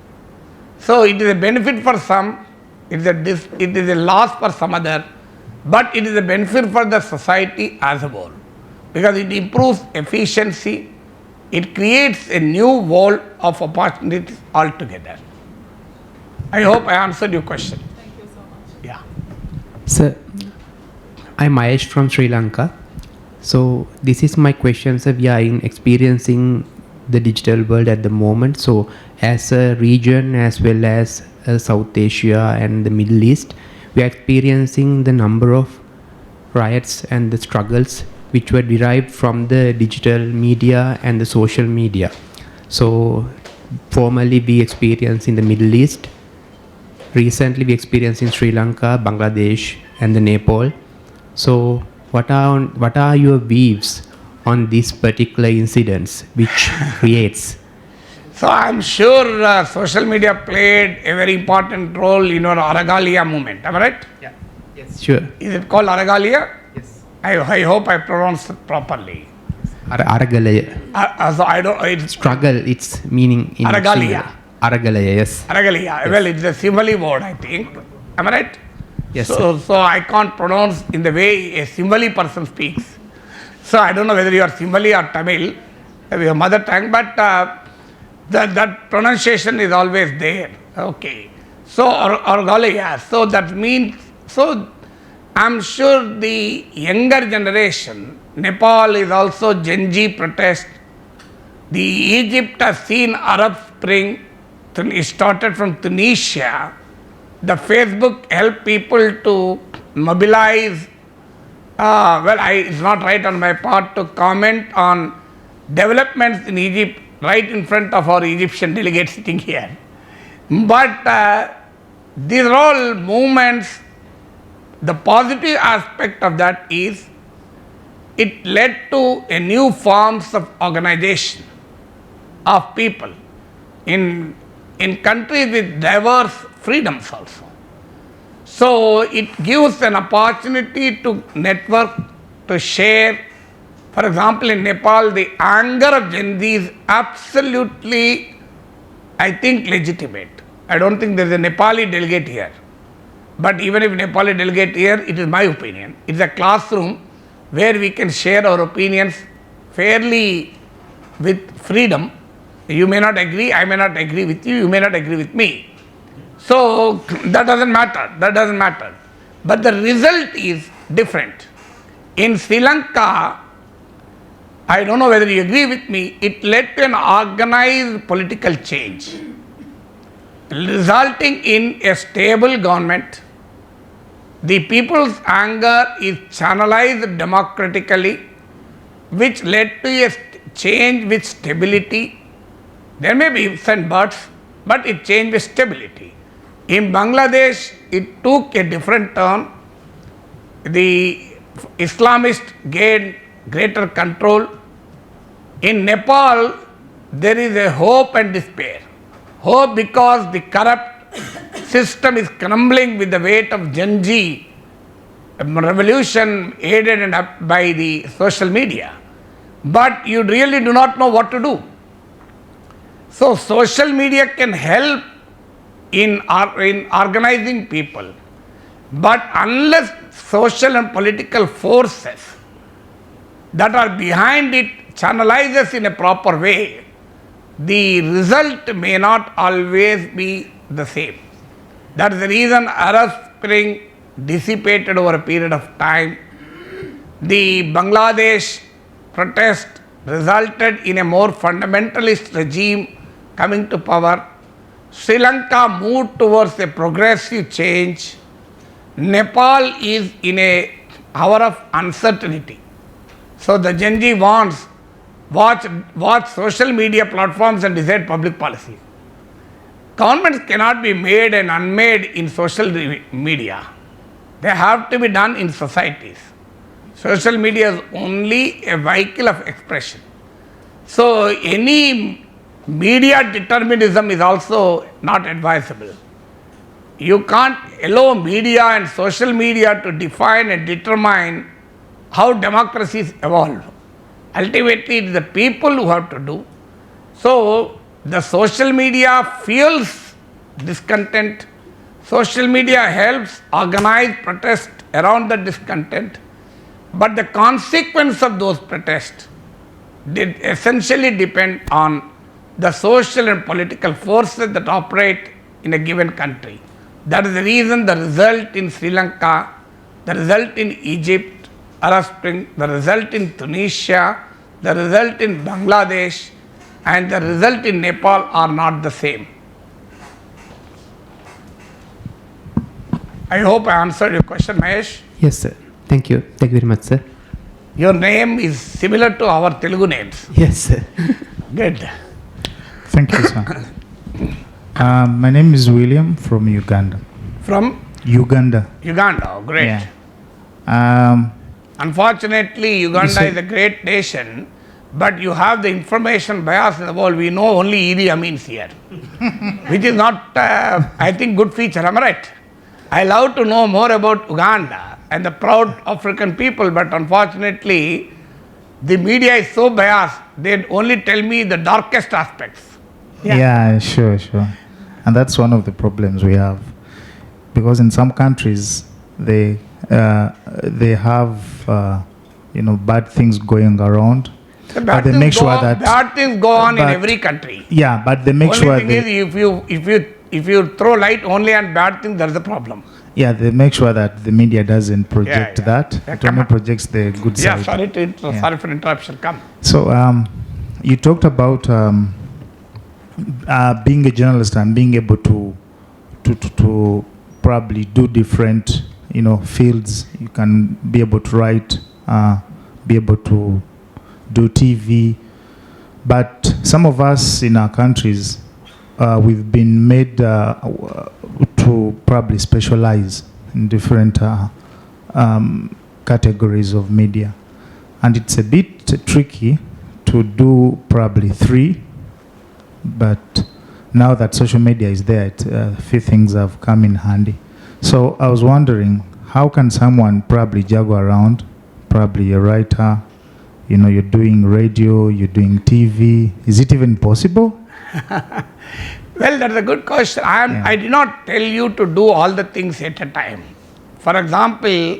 So it is a benefit for some, it is a loss for some other, but it is a benefit for the society as a whole, because it improves efficiency, it creates a new world of opportunities altogether. I hope I answered your question. Thank you so much. Yeah. Sir, I'm Mahesh from Sri Lanka. So this is my question, sir. We are experiencing the digital world at the moment. So as a region as well as South Asia and the Middle East, we are experiencing the number of riots and the struggles which were derived from the digital media and the social media. So formerly we experienced in the Middle East. Recently we experienced in Sri Lanka, Bangladesh and the Nepal. So what are your views on these particular incidents which creates? So I'm sure social media played a very important role in our Aragalia movement. Am I right? Yeah. Yes. Sure. Is it called Aragalia? Yes. I hope I pronounced it properly. Aragalaya. So I don't. It's Struggle. Its meaning in Aragalia. Aragalaya. Yes. Aragalia. Yes. Well, it's a Simile word, I think. Am I right? Yes. So I can't pronounce in the way a Simile person speaks. So I don't know whether you are Simile or Tamil, your mother tongue, but that pronunciation is always there. Okay. So Aragalia. So that means, so I'm sure the younger generation, Nepal is also Gen Z protest. The Egypt has seen Arab Spring. It started from Tunisia. The Facebook helped people to mobilize. It's not right on my part to comment on developments in Egypt right in front of our Egyptian delegates sitting here. But these are all movements. The positive aspect of that is it led to a new forms of organization of people in countries with diverse freedoms also. So it gives an opportunity to network, to share. For example, in Nepal, the anger of Gen Z is absolutely, I think, legitimate. I don't think there is a Nepali delegate here. But even if Nepali delegate here, it is my opinion. It is a classroom where we can share our opinions fairly with freedom. You may not agree, I may not agree with you, you may not agree with me. So that doesn't matter. But the result is different. In Sri Lanka, I don't know whether you agree with me, it led to an organized political change, resulting in a stable government. The people's anger is channelized democratically, which led to a change with stability. There may be ifs and buts, but it changed with stability. In Bangladesh, it took a different turn. The Islamists gained greater control. In Nepal, there is a hope and despair. Hope because the corrupt system is crumbling with the weight of Gen Z revolution aided and up by the social media. But you really do not know what to do. So social media can help in organizing people. But unless social and political forces that are behind it channelizes in a proper way, the result may not always be the same. That is the reason Arab Spring dissipated over a period of time. The Bangladesh protest resulted in a more fundamentalist regime coming to power. Sri Lanka moved towards a progressive change. Nepal is in a hour of uncertainty. So the Gen Z wants watch social media platforms and decide public policy. Governments cannot be made and unmade in social media. They have to be done in societies. Social media is only a vehicle of expression. So any media determinism is also not advisable. You can't allow media and social media to define and determine how democracies evolve. Ultimately, it is the people who have to do. So the social media fuels discontent. Social media helps organize protests around the discontent. But the consequence of those protests did essentially depend on the social and political forces that operate in a given country. That is the reason the result in Sri Lanka, the result in Egypt, Arab Spring, the result in Tunisia, the result in Bangladesh, and the result in Nepal are not the same. I hope I answered your question, Mahesh. Yes, sir. Thank you. Thank you very much, sir. Your name is similar to our Telugu names. Yes, sir. Good. Thank you, sir. My name is William from Uganda. From Uganda. Uganda. Oh, great. Yeah. Unfortunately, Uganda is a great nation, but you have the information bias in the world. We know only Idi Amin's here, which is not, I think, good feature. Am I right? I love to know more about Uganda and the proud African people, but unfortunately, the media is so biased, they only tell me the darkest aspects. Yeah, sure. And that's one of the problems we have. Because in some countries, they have, bad things going around. So But they make sure that bad things go on in but- every country. yeah, but they make Only sure thing they, is if you throw light only on bad things, there's a problem. yeah, they make sure that the media doesn't project Yeah. that. Yeah, It come only on. projects the good Yeah, side. sorry for interruption. Come. So you talked about being a journalist and being able to probably do different fields. You can be able to write, be able to do TV, but some of us in our countries we've been made to probably specialize in different categories of media, and it's a bit tricky to do probably three, but now that social media is there, a few things have come in handy. So I was wondering, how can someone probably juggle around, probably a writer, you're doing radio, you're doing TV. Is it even possible? Well, that's a good question. I did not tell you to do all the things at a time. For example,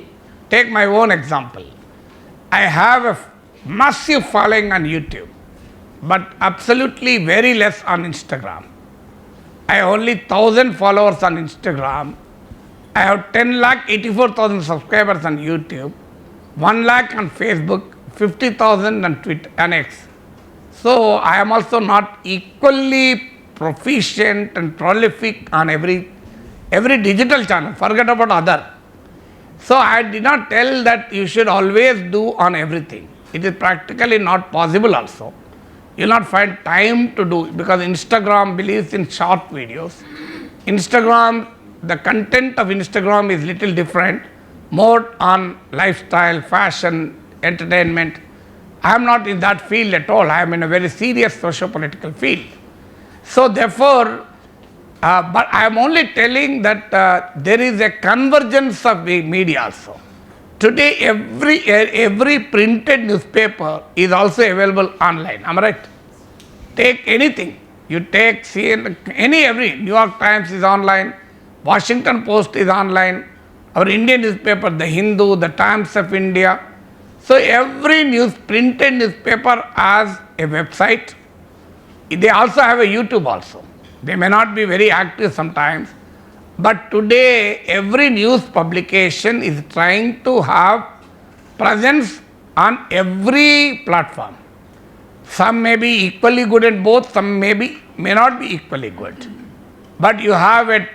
take my own example. I have a massive following on YouTube, but absolutely very less on Instagram. I have only 1,000 followers on Instagram. I have 10,84,000 subscribers on YouTube, 1 lakh on Facebook, 50,000 on Twitter and X. So I am also not equally proficient and prolific on every digital channel. Forget about other. So I did not tell that you should always do on everything. It is practically not possible also. You will not find time to do, because Instagram believes in short videos. The content of Instagram is little different, more on lifestyle, fashion, entertainment. I am not in that field at all. I am in a very serious socio-political field. So therefore, But I am only telling that there is a convergence of the media also. Today, every printed newspaper is also available online. Am I right? Take anything. You take CNN, every New York Times is online, Washington Post is online, our Indian newspaper, the Hindu, the Times of India. So every printed newspaper has a website. They also have a YouTube also. They may not be very active sometimes, but today every news publication is trying to have presence on every platform. Some may be equally good at both, some may not be equally good. But you have a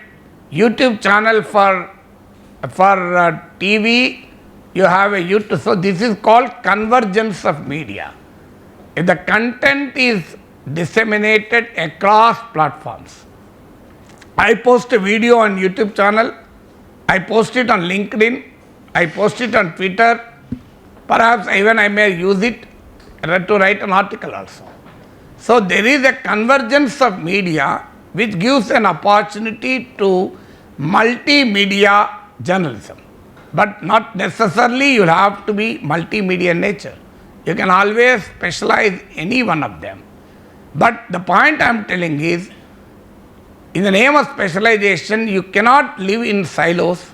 YouTube channel for TV, you have a YouTube. So this is called convergence of media. If the content is disseminated across platforms. I post a video on YouTube channel, I post it on LinkedIn, I post it on Twitter, perhaps even I may use it to write an article also. So there is a convergence of media which gives an opportunity to multimedia journalism. But not necessarily you have to be multimedia in nature. You can always specialize any one of them. But the point I am telling is, in the name of specialization, you cannot live in silos.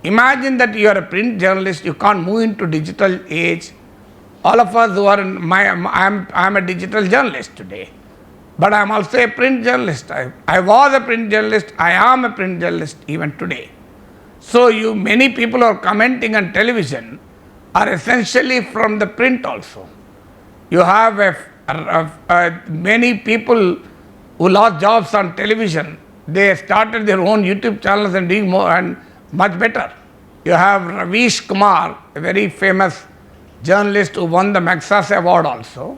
Imagine that you are a print journalist, you can't move into digital age. All of us who are I am a digital journalist today, but I am also a print journalist. I was a print journalist, I am a print journalist even today. So many people who are commenting on television are essentially from the print also. You have many people who lost jobs on television, they started their own YouTube channels and doing more and much better. You have Ravish Kumar, a very famous journalist who won the Maxas Award also,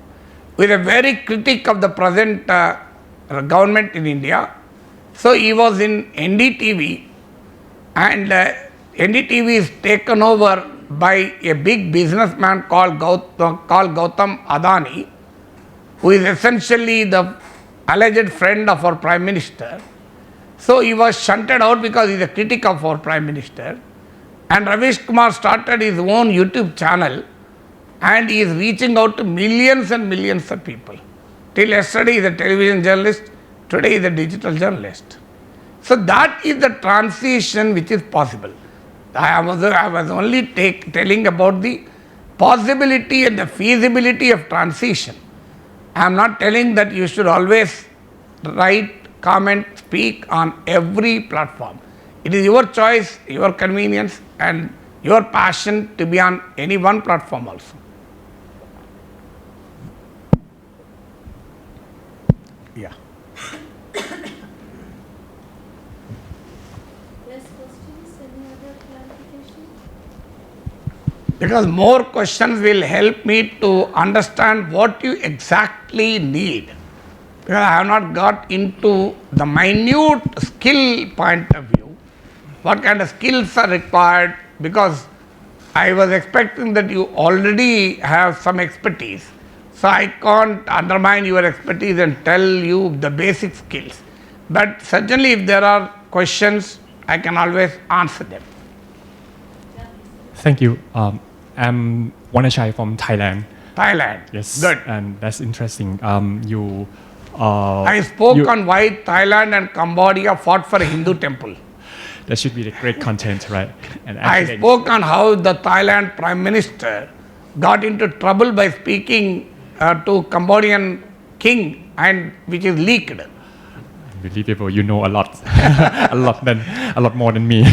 with a very critic of the present government in India. So he was in NDTV, and NDTV is taken over by a big businessman called Gautam Adani, who is essentially the alleged friend of our Prime Minister. So he was shunted out because he is a critic of our Prime Minister. And Ravish Kumar started his own YouTube channel, and he is reaching out to millions and millions of people. Till yesterday he is a television journalist, today he is a digital journalist. So that is the transition which is possible. I was only telling about the possibility and the feasibility of transition. I am not telling that you should always write, comment, speak on every platform. It is your choice, your convenience, and your passion to be on any one platform also. Yeah. Less questions, any other clarification? Because more questions will help me to understand what you exactly need. Because I have not got into the minute skill point of view. What kind of skills are required? Because I was expecting that you already have some expertise. So I can't undermine your expertise and tell you the basic skills. But certainly if there are questions, I can always answer them. Thank you. I'm Wanachai from Thailand. Thailand. Yes. Good. And that's interesting. I spoke on why Thailand and Cambodia fought for a Hindu temple. That should be the great content, right? And I spoke on how the Thailand Prime Minister got into trouble by speaking to Cambodian king, and which is leaked. Unbelievable, you know a lot, a lot more than me.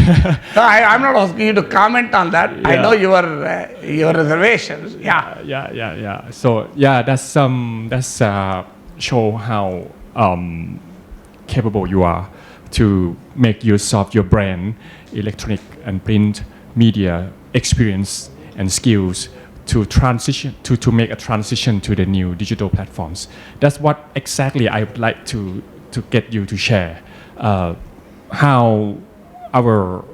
So I'm not asking you to comment on that. I know your reservations. Yeah. Yeah. So yeah, that's show how capable you are to make use of your brand, electronic and print media experience and skills to transition to make a transition to the new digital platforms. That's what exactly I would like to get you to share how our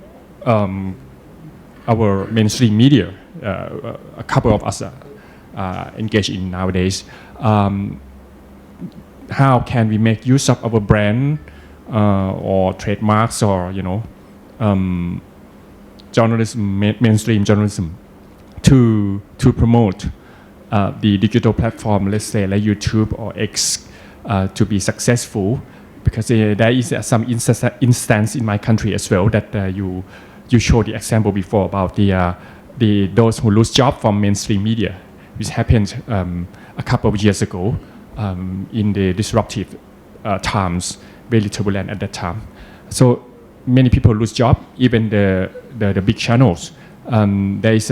mainstream media, a couple of us engaged in nowadays. How can we make use of our brand or trademarks or journalism, mainstream journalism, to promote the digital platform, let's say like YouTube or X, to be successful, because there is some instance in my country as well that you showed the example before about those who lose job from mainstream media, which happened a couple of years ago in the disruptive times, very turbulent at that time. So many people lose job, even the big channels. There is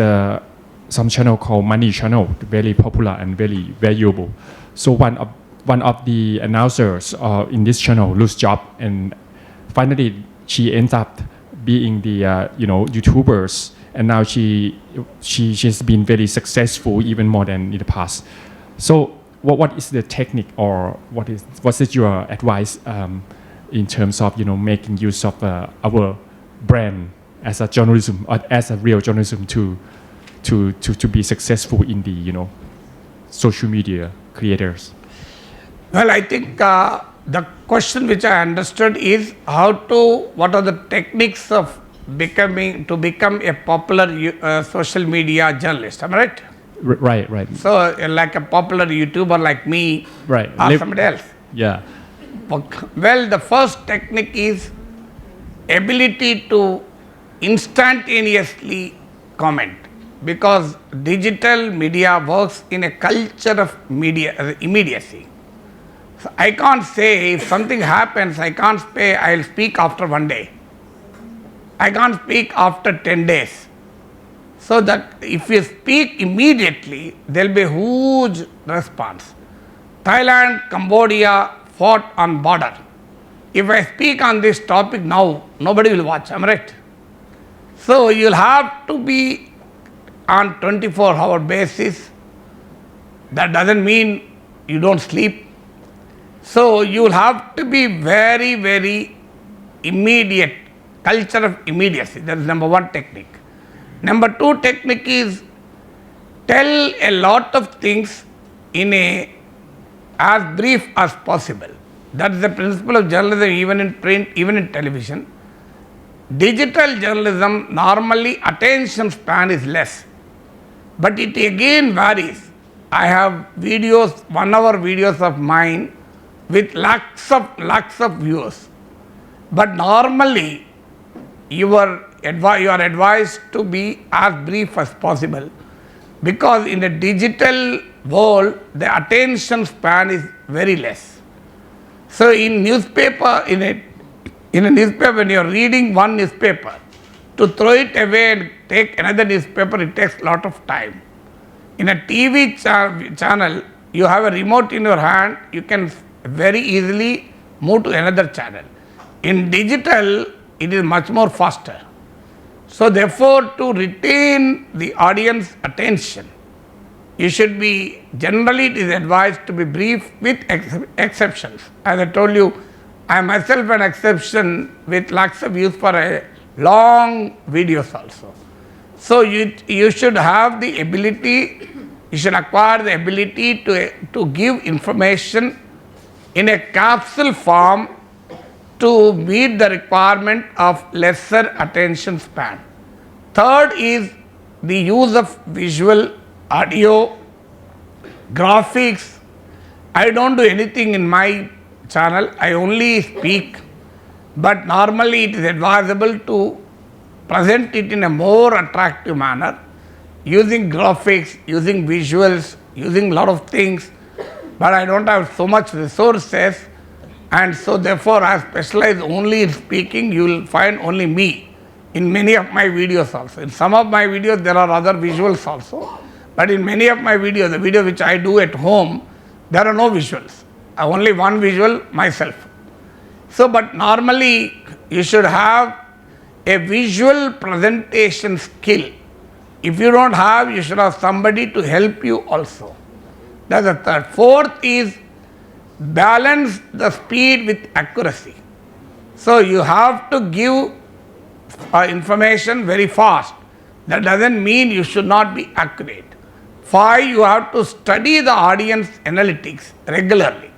some channel called Money Channel, very popular and very valuable. So one of the announcers in this channel lose job, and finally she ends up being the YouTubers, and now she's been very successful, even more than in the past. So what is the technique, or what's your advice in terms of making use of our brand as a journalism, or as a real journalism to be successful in the social media creators? Well, I think the question which I understood is what are the techniques of become a popular social media journalist. Am I right? Right. So like a popular YouTuber like me, right, or somebody else. Yeah. Well, the first technique is ability to instantaneously comment, because digital media works in a culture of immediacy. So I can't say if something happens, I can't say I'll speak after 1 day. I can't speak after 10 days. So that if you speak immediately, there'll be a huge response. Thailand, Cambodia fought on border. If I speak on this topic now, nobody will watch, am I right? So you'll have to be on 24-hour basis. That doesn't mean you don't sleep. So you'll have to be very, very immediate, culture of immediacy. That is number one technique. Number two technique is tell a lot of things in as brief as possible. That is the principle of journalism, even in print, even in television. Digital journalism, normally attention span is less, but it again varies. I have videos, 1 hour videos of mine with lakhs of views, but normally you are advised to be as brief as possible, because in the digital world the attention span is very less. So in newspaper, in a newspaper, when you are reading one newspaper, to throw it away and take another newspaper, it takes a lot of time. In a TV channel, you have a remote in your hand, you can very easily move to another channel. In digital, it is much more faster. So therefore, to retain the audience attention, you should be, generally it is advised to be brief with exceptions. As I told you, I am myself an exception with lakhs of views for a long videos also. So you should have the ability, you should acquire the ability to give information in a capsule form to meet the requirement of lesser attention span. Third is the use of visual, audio, graphics. I don't do anything in my channel, I only speak, but normally it is advisable to present it in a more attractive manner, using graphics, using visuals, using a lot of things, but I don't have so much resources, and so therefore I specialize only in speaking. You will find only me in many of my videos also. In some of my videos there are other visuals also, but in many of my videos, the video which I do at home, there are no visuals. I only one visual myself. So, but normally you should have a visual presentation skill. If you don't have, you should have somebody to help you also. That's the third. Fourth is balance the speed with accuracy. So you have to give information very fast. That doesn't mean you should not be accurate. 5, you have to study the audience analytics regularly.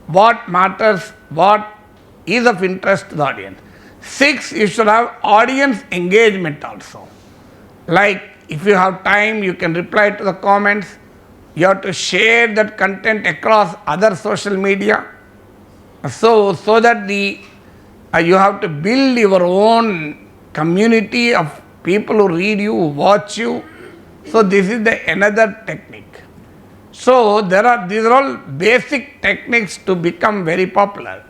What matters, what is of interest to the audience. 6, you should have audience engagement also. Like if you have time, you can reply to the comments. You have to share that content across other social media. So that you have to build your own community of people who read you, who watch you. So this is another technique. So these are all basic techniques to become very popular.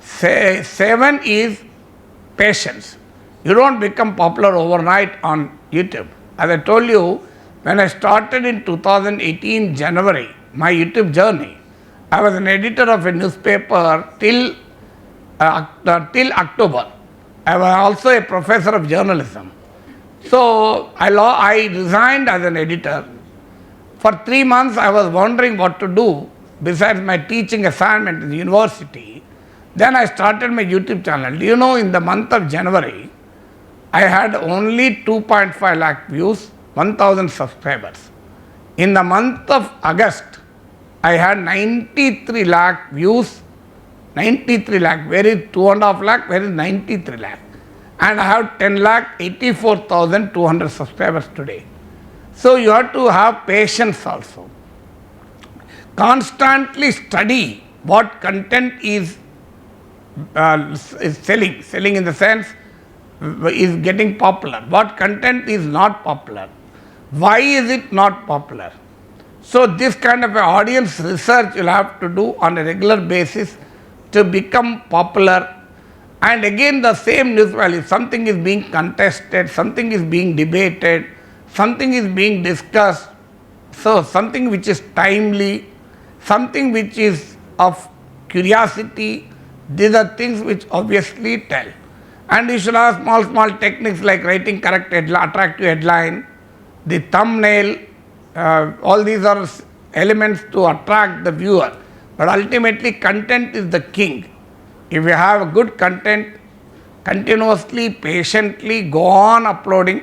7 is patience. You don't become popular overnight on YouTube. As I told you, when I started in 2018 January, my YouTube journey, I was an editor of a newspaper till October. I was also a professor of journalism. So I resigned as an editor. For 3 months I was wondering what to do besides my teaching assignment in the university. Then I started my YouTube channel. Do you know, in the month of January, I had only 2.5 lakh views, 1,000 subscribers. In the month of August, I had 93 lakh views, 93 lakh, where is 2.5 lakh, where is 93 lakh? And I have 10 lakh 84,200 subscribers today. So you have to have patience also. Constantly study what content is selling in the sense is getting popular, what content is not popular, why is it not popular. So this kind of audience research you'll have to do on a regular basis to become popular. And again the same news value, something is being contested, something is being debated, something is being discussed, so something which is timely, something which is of curiosity, these are things which obviously tell. And you should have small techniques like writing correct attractive headline, the thumbnail, all these are elements to attract the viewer. But ultimately content is the king. If you have good content, continuously, patiently go on uploading.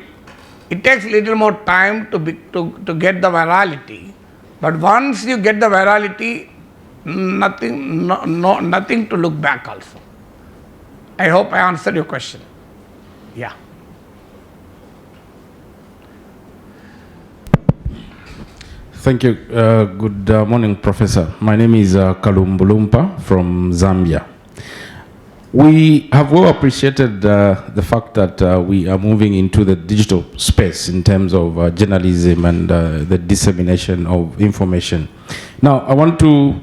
It takes little more time to get the virality. But once you get the virality, nothing to look back also. I hope I answered your question. Yeah. Thank you. Good morning, Professor. My name is Kalumbulumpa from Zambia. We have well appreciated the fact that we are moving into the digital space in terms of journalism and the dissemination of information. Now, I want to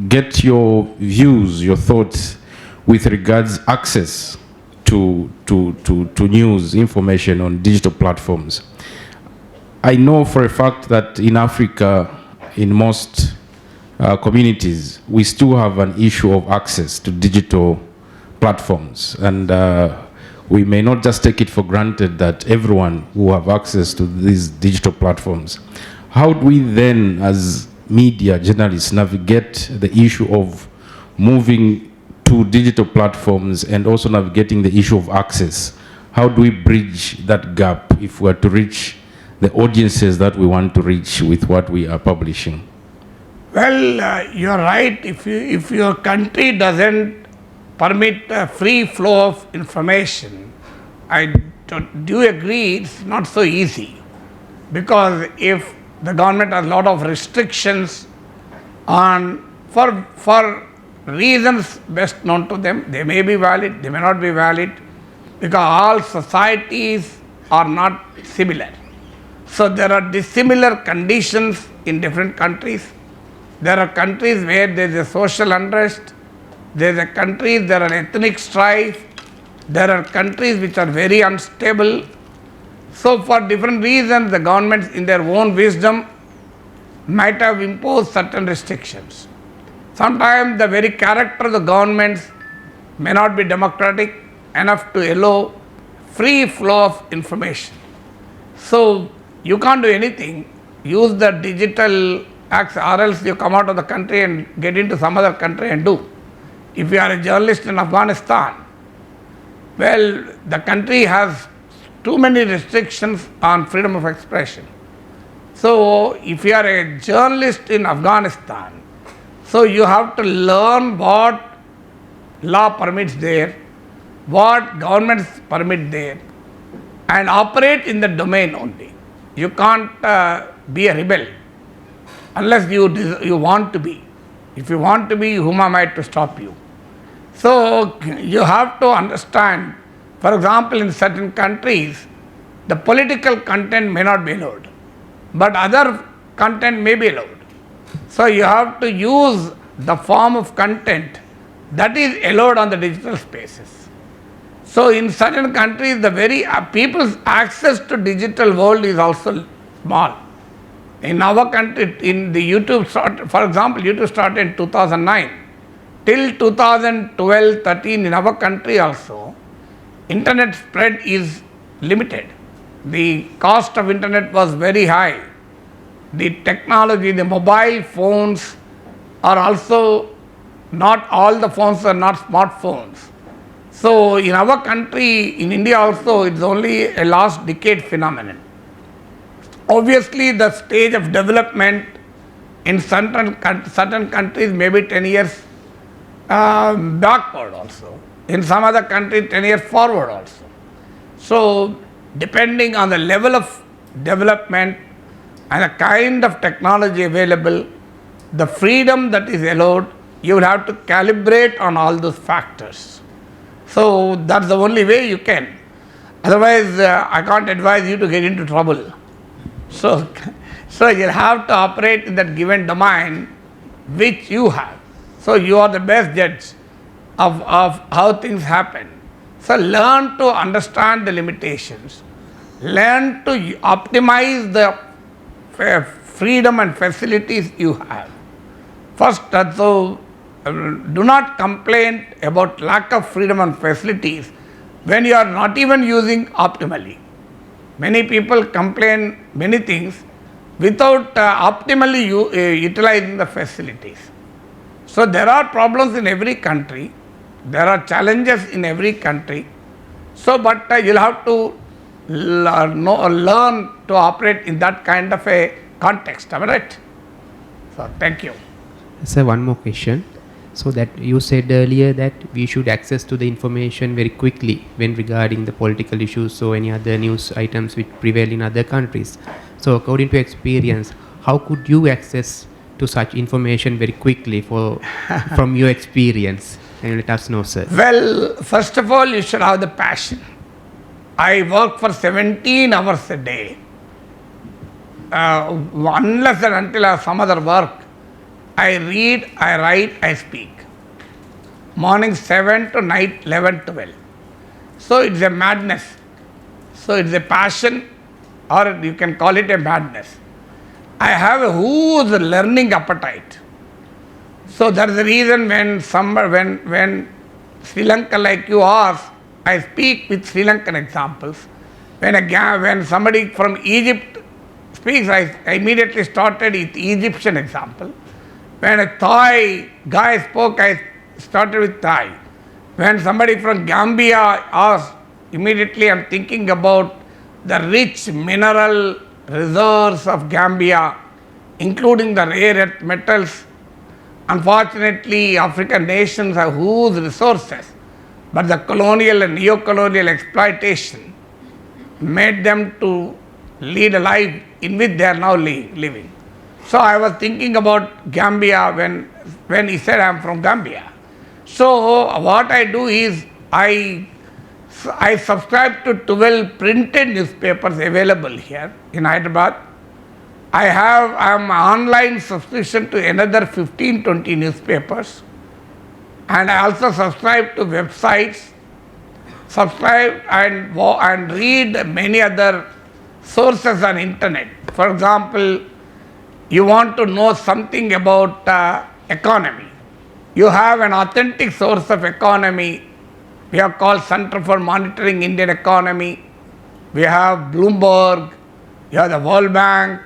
get your views, your thoughts with regards access to news, information on digital platforms. I know for a fact that in Africa, in most communities, we still have an issue of access to digital platforms, and we may not just take it for granted that everyone will have access to these digital platforms. How do we then, as media journalists, navigate the issue of moving to digital platforms and also navigating the issue of access? How do we bridge that gap if we are to reach the audiences that we want to reach with what we are publishing? Well, you're right. If your country doesn't permit a free flow of information, I do agree it's not so easy. Because if the government has a lot of restrictions on, for reasons best known to them, they may be valid, they may not be valid, because all societies are not similar. So there are dissimilar conditions in different countries. There are countries where there is a social unrest, there are countries, there are ethnic strife, there are countries which are very unstable. So for different reasons, the governments in their own wisdom might have imposed certain restrictions. Sometimes the very character of the governments may not be democratic enough to allow free flow of information. So you can't do anything, use the digital acts, or else you come out of the country and get into some other country and do. If you are a journalist in Afghanistan, well, the country has too many restrictions on freedom of expression. So if you are a journalist in Afghanistan, so you have to learn what law permits there, what governments permit there, and operate in the domain only. You can't be a rebel unless you want to be. If you want to be, whom am I to stop you? So you have to understand, for example, in certain countries, the political content may not be allowed, but other content may be allowed. So you have to use the form of content that is allowed on the digital spaces. So in certain countries, the very people's access to digital world is also small. In our country, in the YouTube, for example, YouTube started in 2009. Till 2012-13 in our country also, internet spread is limited. The cost of internet was very high. The technology, the mobile phones are also, not all the phones are not smartphones. So in our country, in India also, it's only a last decade phenomenon. Obviously, the stage of development in certain countries may be 10 years backward also. In some other countries, 10 years forward also. So depending on the level of development and the kind of technology available, the freedom that is allowed, you will have to calibrate on all those factors. So that's the only way you can. Otherwise, I can't advise you to get into trouble. So you'll have to operate in that given domain which you have. So you are the best judge of how things happen. So learn to understand the limitations. Learn to optimize the freedom and facilities you have. First, so do not complain about lack of freedom and facilities when you are not even using optimally. Many people complain many things without optimally utilizing the facilities. So there are problems in every country. There are challenges in every country. So, but you'll have to learn to operate in that kind of a context. Am I right? So, thank you. Sir, one more question. So that you said earlier that we should access to the information very quickly when regarding the political issues or any other news items which prevail in other countries. So according to experience, how could you access to such information very quickly from your experience? Can you let us know, sir? Well, first of all, you should have the passion. I work for 17 hours a day. Unless and until I have some other work, I read, I write, I speak. Morning 7 to night 11, 12. So it's a madness. So it's a passion, or you can call it a madness. I have a huge learning appetite. So that's the reason when Sri Lanka, like you asked, I speak with Sri Lankan examples. When somebody from Egypt speaks, I immediately started with Egyptian example. When a Thai guy spoke, I started with Thai. When somebody from Gambia asked, immediately I'm thinking about the rich mineral reserves of Gambia, including the rare earth metals. Unfortunately, African nations have huge resources, but the colonial and neo-colonial exploitation made them to lead a life in which they are now living. So I was thinking about Gambia when he said I am from Gambia. So what I do is I subscribe to 12 printed newspapers available here in Hyderabad. I am online subscription to another 15-20 newspapers, and I also subscribe to websites, subscribe and read many other sources on internet. For example, you want to know something about economy. You have an authentic source of economy. We have called Center for Monitoring Indian Economy. We have Bloomberg. You have the World Bank.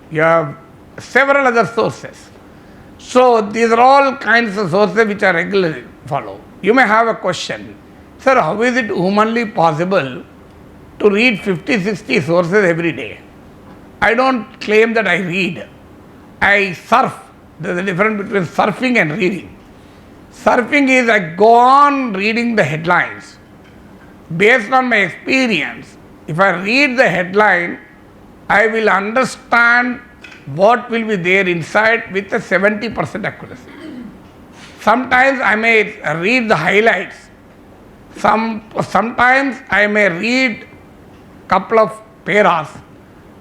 You have several other sources. So these are all kinds of sources which are regularly followed. You may have a question. Sir, how is it humanly possible to read 50-60 sources every day? I don't claim that I read. I surf. There is a difference between surfing and reading. Surfing is I go on reading the headlines. Based on my experience, if I read the headline, I will understand what will be there inside with a 70% accuracy. Sometimes I may read the highlights. Sometimes I may read couple of paras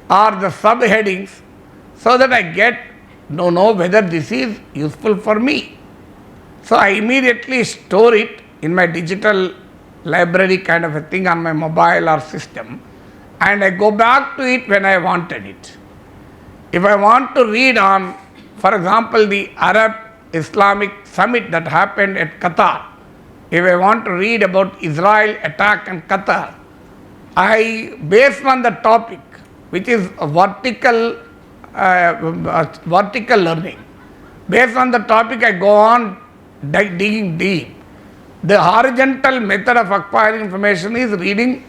or the subheadings so that I get to know whether this is useful for me. So I immediately store it in my digital library kind of a thing on my mobile or system, and I go back to it when I wanted it. If I want to read on, for example, the Arab Islamic summit that happened at Qatar, if I want to read about Israel attack on Qatar, based on the topic, which is a vertical learning, based on the topic I go on digging deep. The horizontal method of acquiring information is reading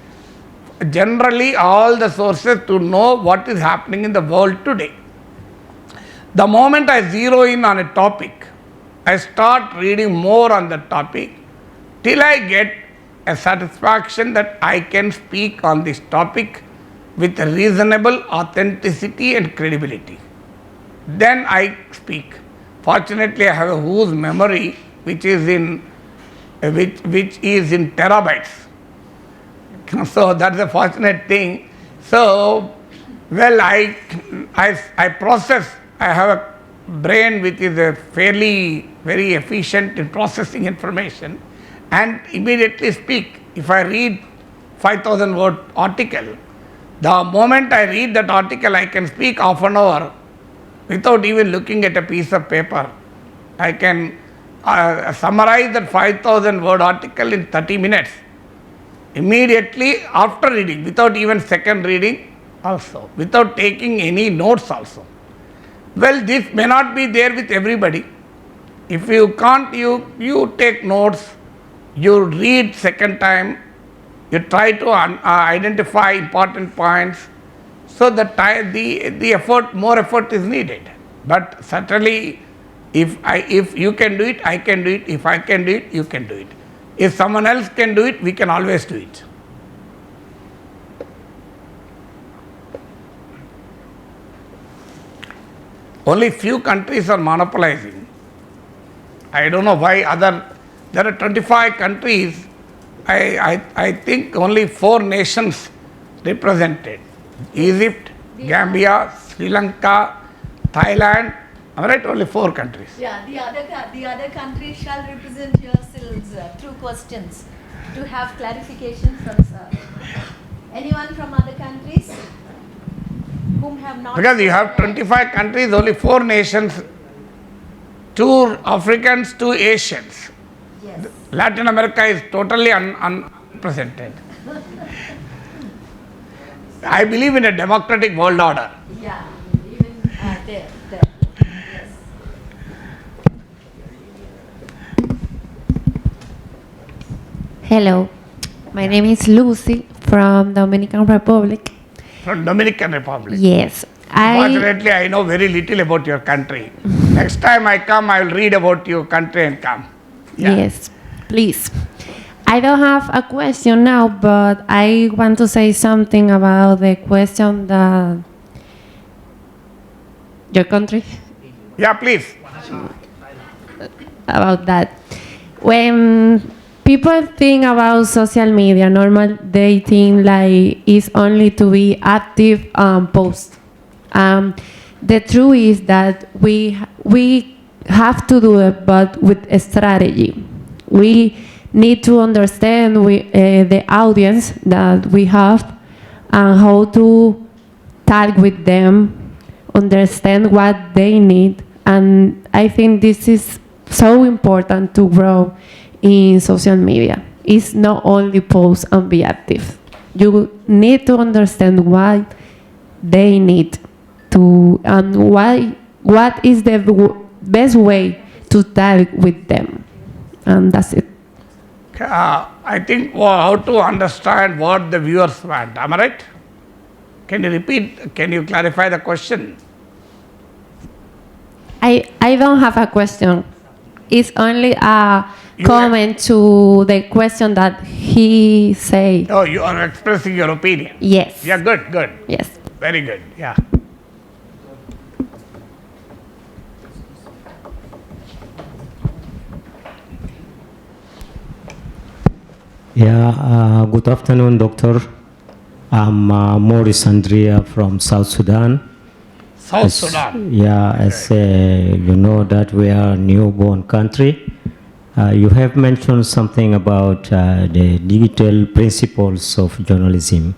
generally all the sources to know what is happening in the world today. The moment I zero in on a topic, I start reading more on the topic till I get a satisfaction that I can speak on this topic with reasonable authenticity and credibility. Then I speak. Fortunately, I have a huge memory which is in terabytes. So that's a fortunate thing. So, well, I process. I have a brain which is fairly very efficient in processing information, and immediately speak. If I read 5,000 word article, the moment I read that article, I can speak half an hour without even looking at a piece of paper. I can summarize that 5,000 word article in 30 minutes. Immediately after reading, without even second reading also, without taking any notes also. Well, this may not be there with everybody. If you can't, you take notes, you read second time, you try to identify important points, so the effort, more effort is needed. But certainly, if you can do it, I can do it. If I can do it, you can do it. If someone else can do it, we can always do it. Only few countries are monopolizing. I don't know why there are 25 countries. I think only 4 nations represented. Egypt, Gambia, Sri Lanka, Thailand. Am I right? Only 4 countries. Yeah, the other countries shall represent yourselves through questions to have clarification from sir. Anyone from other countries whom have not? Because you have 25 countries, only 4 nations, 2 Africans, 2 Asians. Yes. Latin America is totally unrepresented. I believe in a democratic world order. Yeah, even there. Yes. Hello, my name is Lucy from Dominican Republic. From Dominican Republic. Yes, Fortunately, I know very little about your country. Next time I come, I will read about your country and come. Yeah. Yes, please. I don't have a question now, but I want to say something about the question that your country. Yeah, please. About that. When people think about social media, they think like it's only to be active and post. The truth is that we have to do it, but with a strategy. We need to understand the audience that we have and how to talk with them, understand what they need. And I think this is so important to grow in social media. It's not only post and be active. You need to understand what they need to, and what is the best way to talk with them. And that's it. I think how to understand what the viewers want. Am I right? Can you repeat? Can you clarify the question? I don't have a question. it's only a comment to the question that he say. Oh, you are expressing your opinion. Yes. Yeah, good, good. Yes. Very good. Yeah. Yeah, good afternoon, doctor. I'm Maurice Andrea from South Sudan. South Sudan. Yeah, as you know that we are a newborn country. You have mentioned something about the digital principles of journalism.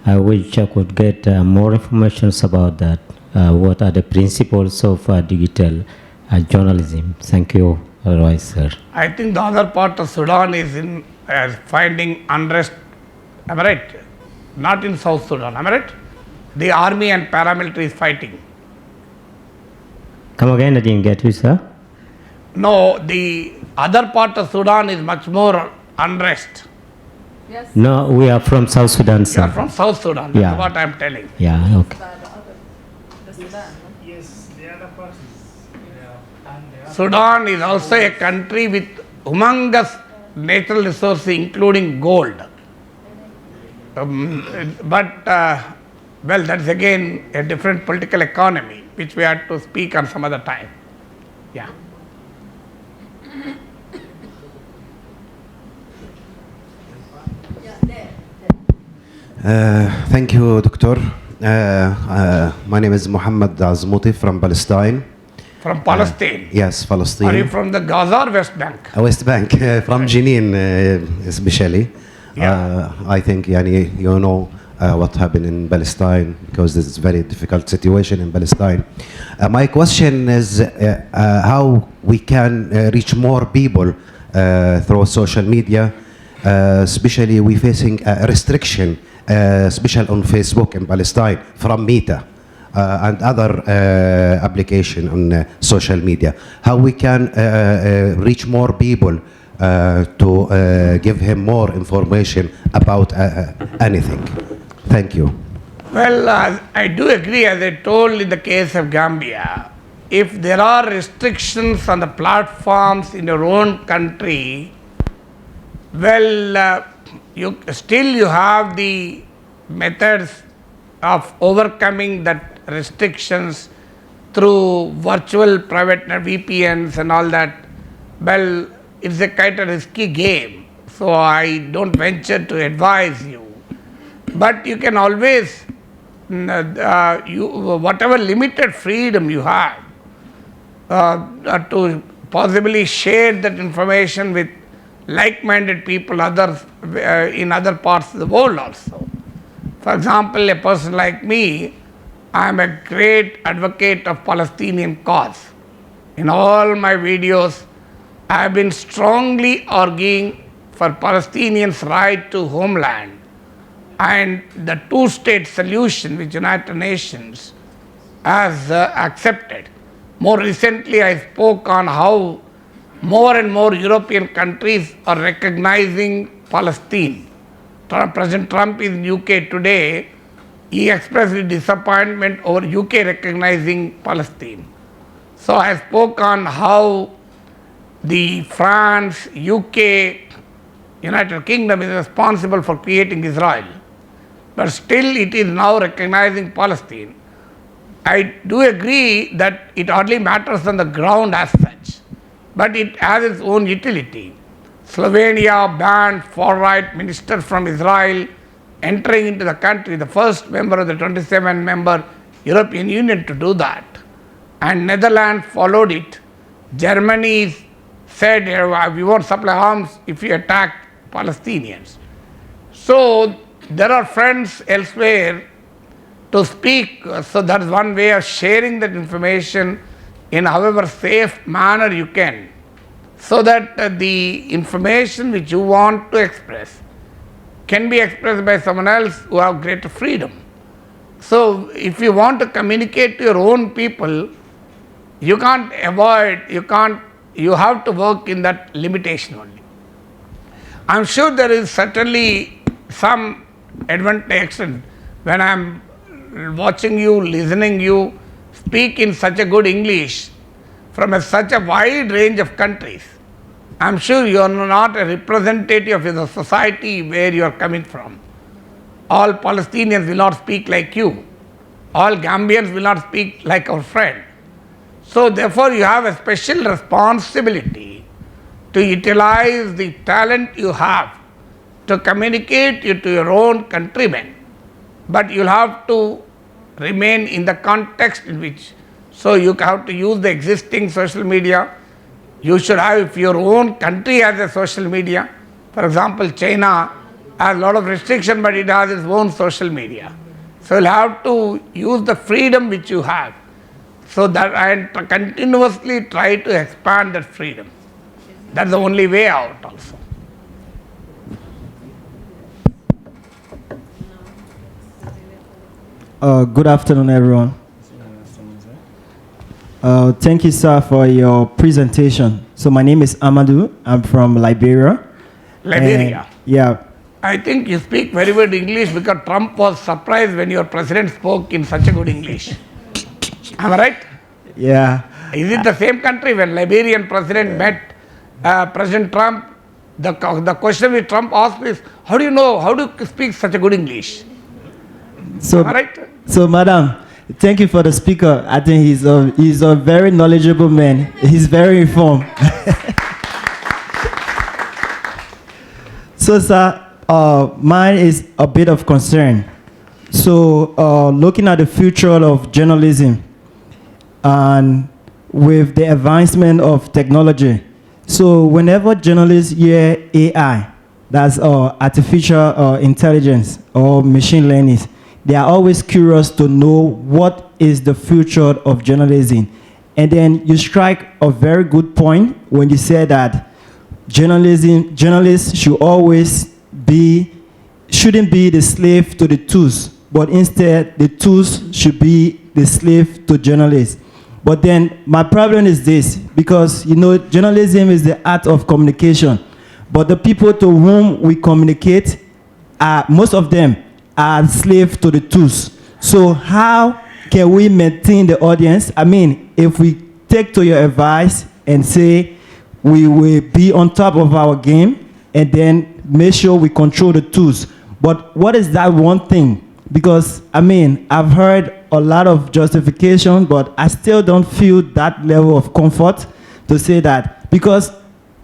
I wish I could get more information about that. What are the principles of digital journalism? Thank you. Otherwise, sir. I think the other part of Sudan is in finding unrest. Am I right? Not in South Sudan. Am I right? The army and paramilitary is fighting. Come again, I didn't get you, sir. No, the other part of Sudan is much more unrest. Yes. No, we are from South Sudan, You sir. are from South Sudan. Yeah. That's what I am telling. Yeah, okay. Yes, the other part is Sudan is also a country with humongous natural resources, including gold. But well, that's again a different political economy, which we have to speak on some other time. Yeah. Thank you, Doctor. My name is Muhammad Azmuti from Palestine. From Palestine. Yes, Palestine. Are you from the Gaza or West Bank? West Bank, from Jenin especially. Yeah. I think you know what happened in Palestine because this is a very difficult situation in Palestine. My question is how we can reach more people through social media, especially we facing a restriction, especially on Facebook in Palestine from Meta. And other application on social media. How we can reach more people to give him more information about anything. Thank you. Well, I do agree, as I told in the case of Gambia, if there are restrictions on the platforms in your own country, well, you have the methods of overcoming that restrictions through virtual private VPNs and all that. Well, it's a kind of risky game, so I don't venture to advise you. But you can always, whatever limited freedom you have, to possibly share that information with like-minded people, others in other parts of the world also. For example, a person like me, I am a great advocate of Palestinian cause. In all my videos, I have been strongly arguing for Palestinians' right to homeland and the two-state solution which United Nations has accepted. More recently, I spoke on how more and more European countries are recognizing Palestine. President Trump is in UK today. He expressed his disappointment over UK recognizing Palestine. So I spoke on how the France, UK, United Kingdom is responsible for creating Israel. But still it is now recognizing Palestine. I do agree that it hardly matters on the ground as such, but it has its own utility. Slovenia banned far-right minister from Israel entering into the country, the first member of the 27-member European Union to do that. And Netherlands followed it. Germany said we won't supply arms if you attack Palestinians. So there are friends elsewhere to speak. So that's one way of sharing that information in however safe manner you can, so that the information which you want to express can be expressed by someone else who have greater freedom. So if you want to communicate to your own people, you can't avoid, you have to work in that limitation only. I'm sure there is certainly some advantage when I'm watching you, listening you speak in such a good English. from such a wide range of countries. I'm sure you are not a representative of the society where you are coming from. All Palestinians will not speak like you. All Gambians will not speak like our friend. So therefore you have a special responsibility to utilize the talent you have to communicate it to your own countrymen. But you'll have to remain in the context in which, so you have to use the existing social media. You should have, if your own country has a social media, for example, China has a lot of restriction, but it has its own social media. So you'll have to use the freedom which you have, so that and continuously try to expand that freedom. That's the only way out also. Good afternoon, everyone. Thank you, sir, for your presentation. So my name is Amadou. I'm from Liberia. Liberia? And, yeah. I think you speak very good English because Trump was surprised when your president spoke in such a good English. Am I right? Yeah. Is it the same country when Liberian president met President Trump? The question which Trump asked is, how do you speak such a good English? So, Am I right? So, madam, thank you for the speaker. I think he's a very knowledgeable man. He's very informed. So, sir, mine is a bit of concern. So, looking at the future of journalism and with the advancement of technology, so whenever journalists hear AI, that's artificial intelligence or machine learning, they are always curious to know what is the future of journalism. And then you strike a very good point when you say that journalists should always shouldn't be the slave to the tools, but instead the tools should be the slave to journalists. But then my problem is this, because journalism is the art of communication, but the people to whom we communicate, most of them are slaves to the tools. So how can we maintain the audience? I mean, if we take to your advice and say we will be on top of our game and then make sure we control the tools. But what is that one thing? Because, I mean, I've heard a lot of justification, but I still don't feel that level of comfort to say that. Because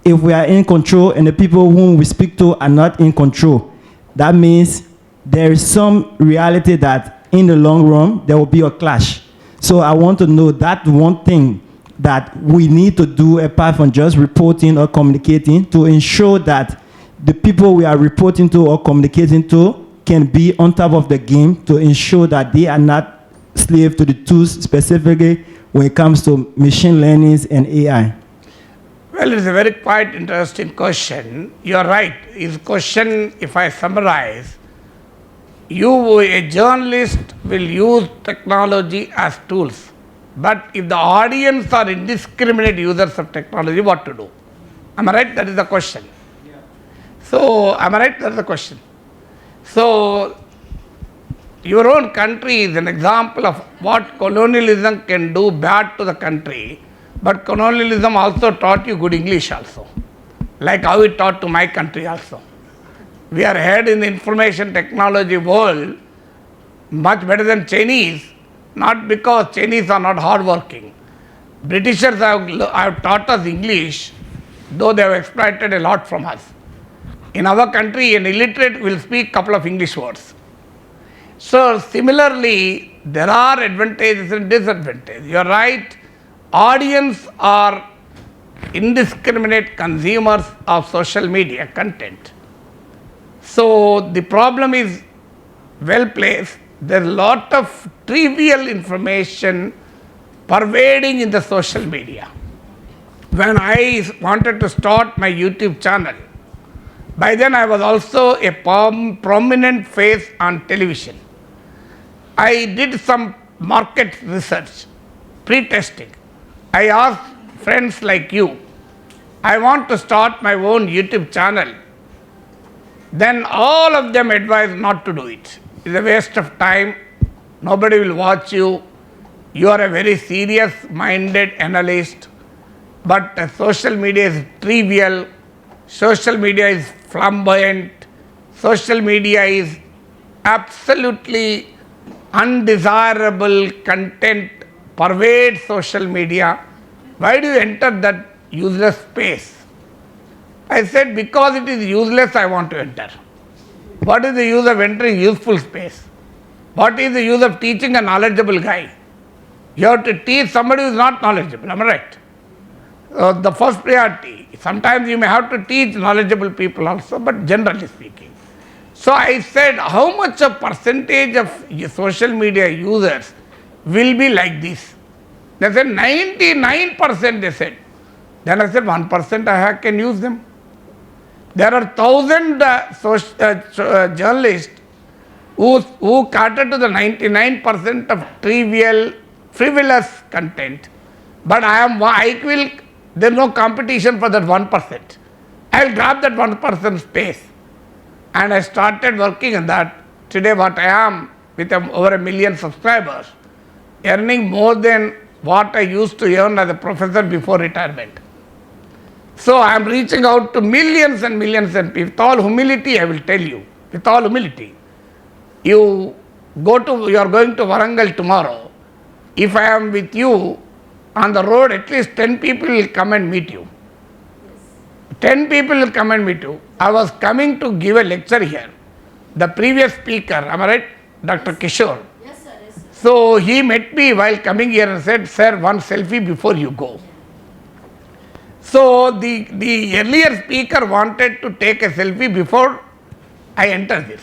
if we are in control and the people whom we speak to are not in control, that means there is some reality that in the long run, there will be a clash. So I want to know that one thing that we need to do apart from just reporting or communicating to ensure that the people we are reporting to or communicating to can be on top of the game to ensure that they are not slave to the tools, specifically when it comes to machine learning and AI. Well, it's a very quite interesting question. You're right. His question, if I summarize, a journalist will use technology as tools. But if the audience are indiscriminate users of technology, what to do? Am I right? That is the question. Yeah. So, am I right? That is the question. So, your own country is an example of what colonialism can do bad to the country, but colonialism also taught you good English also, like how it taught to my country also. We are ahead in the information technology world, much better than Chinese, not because Chinese are not hardworking. Britishers have taught us English, though they have exploited a lot from us. In our country, an illiterate will speak a couple of English words. So similarly, there are advantages and disadvantages. You are right, audience are indiscriminate consumers of social media content. So the problem is well placed. There is a lot of trivial information pervading in the social media. When I wanted to start my YouTube channel, by then I was also a prominent face on television. I did some market research, pre-testing. I asked friends like you, I want to start my own YouTube channel. Then all of them advised not to do it. It's a waste of time. Nobody will watch you. You are a very serious-minded analyst. but social media is trivial, social media is flamboyant, social media is absolutely undesirable content pervades social media. Why do you enter that useless space? I said, because it is useless, I want to enter. What is the use of entering useful space? What is the use of teaching a knowledgeable guy? You have to teach somebody who is not knowledgeable, am I right? The first priority. Sometimes you may have to teach knowledgeable people also, but generally speaking. So I said, how much a percentage of social media users will be like this? They said 99%, they said. Then I said 1% I can use them. There are 1,000 journalists who cater to the 99% of trivial, frivolous content. But there is no competition for that 1%. I will grab that 1% space. And I started working on that. Today what I am, with over 1 million subscribers, earning more than what I used to earn as a professor before retirement. So I am reaching out to millions and millions and people. With all humility, I will tell you, with all humility, you are going to Warangal tomorrow. If I am with you on the road, at least 10 people will come and meet you. 10 people will come and meet you. I was coming to give a lecture here. The previous speaker, am I right? Dr. Kishore. Yes, sir. Yes, sir. So he met me while coming here and said, sir, one selfie before you go. So the earlier speaker wanted to take a selfie before I entered this.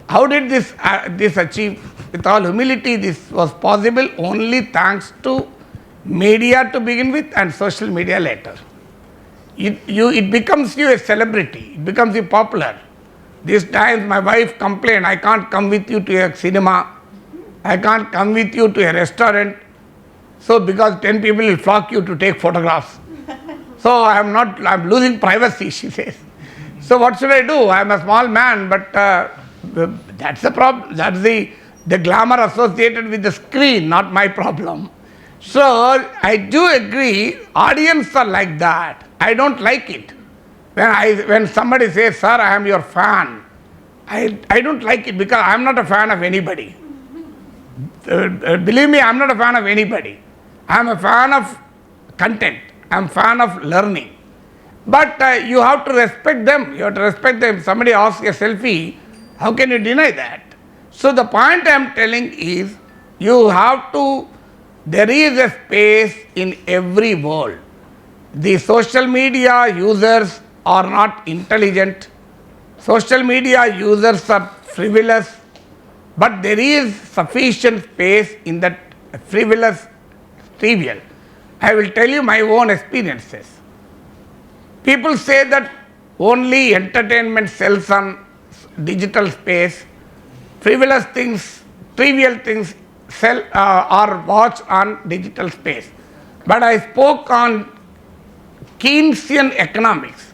How did this achieve? With all humility, this was possible only thanks to media to begin with and social media later. It becomes you a celebrity, it becomes you popular. These times my wife complained, I can't come with you to a cinema, I can't come with you to a restaurant. So because 10 people will flock you to take photographs. So I'm losing privacy, she says. So what should I do? I'm a small man, but that's the problem. That's the glamour associated with the screen, not my problem. So I do agree, audience are like that. I don't like it. When somebody says, sir, I am your fan, I don't like it because I'm not a fan of anybody. Believe me, I'm not a fan of anybody. I'm a fan of content. I'm a fan of learning. But you have to respect them. You have to respect them. Somebody asks a selfie, how can you deny that? So the point I'm telling is, there is a space in every world. The social media users are not intelligent. Social media users are frivolous. But there is sufficient space in that frivolous, trivial. I will tell you my own experiences. People say that only entertainment sells on digital space. Frivolous things, trivial things sell or watch on digital space. But I spoke on Keynesian economics.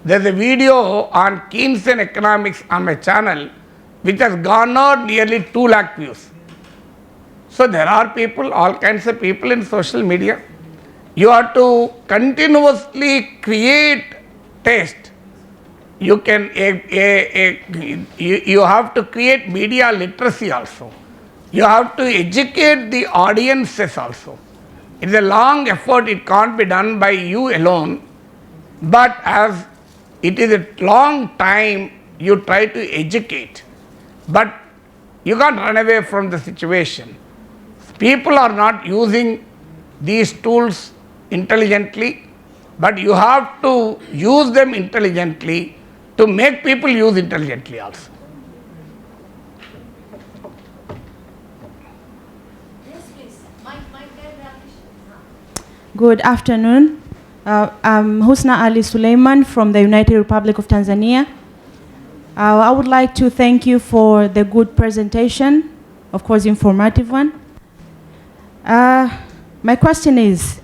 There's a video on Keynesian economics on my channel which has garnered nearly 2 lakh views. So there are people, all kinds of people in social media. You have to continuously create taste. You have to create media literacy also. You have to educate the audiences also. It's a long effort, it can't be done by you alone. But as it is a long time, you try to educate. But you can't run away from the situation. People are not using these tools intelligently, but you have to use them intelligently to make people use intelligently also. Yes, please. Good afternoon. I'm Husna Ali Suleiman from the United Republic of Tanzania. I would like to thank you for the good presentation, of course, informative one. My question is,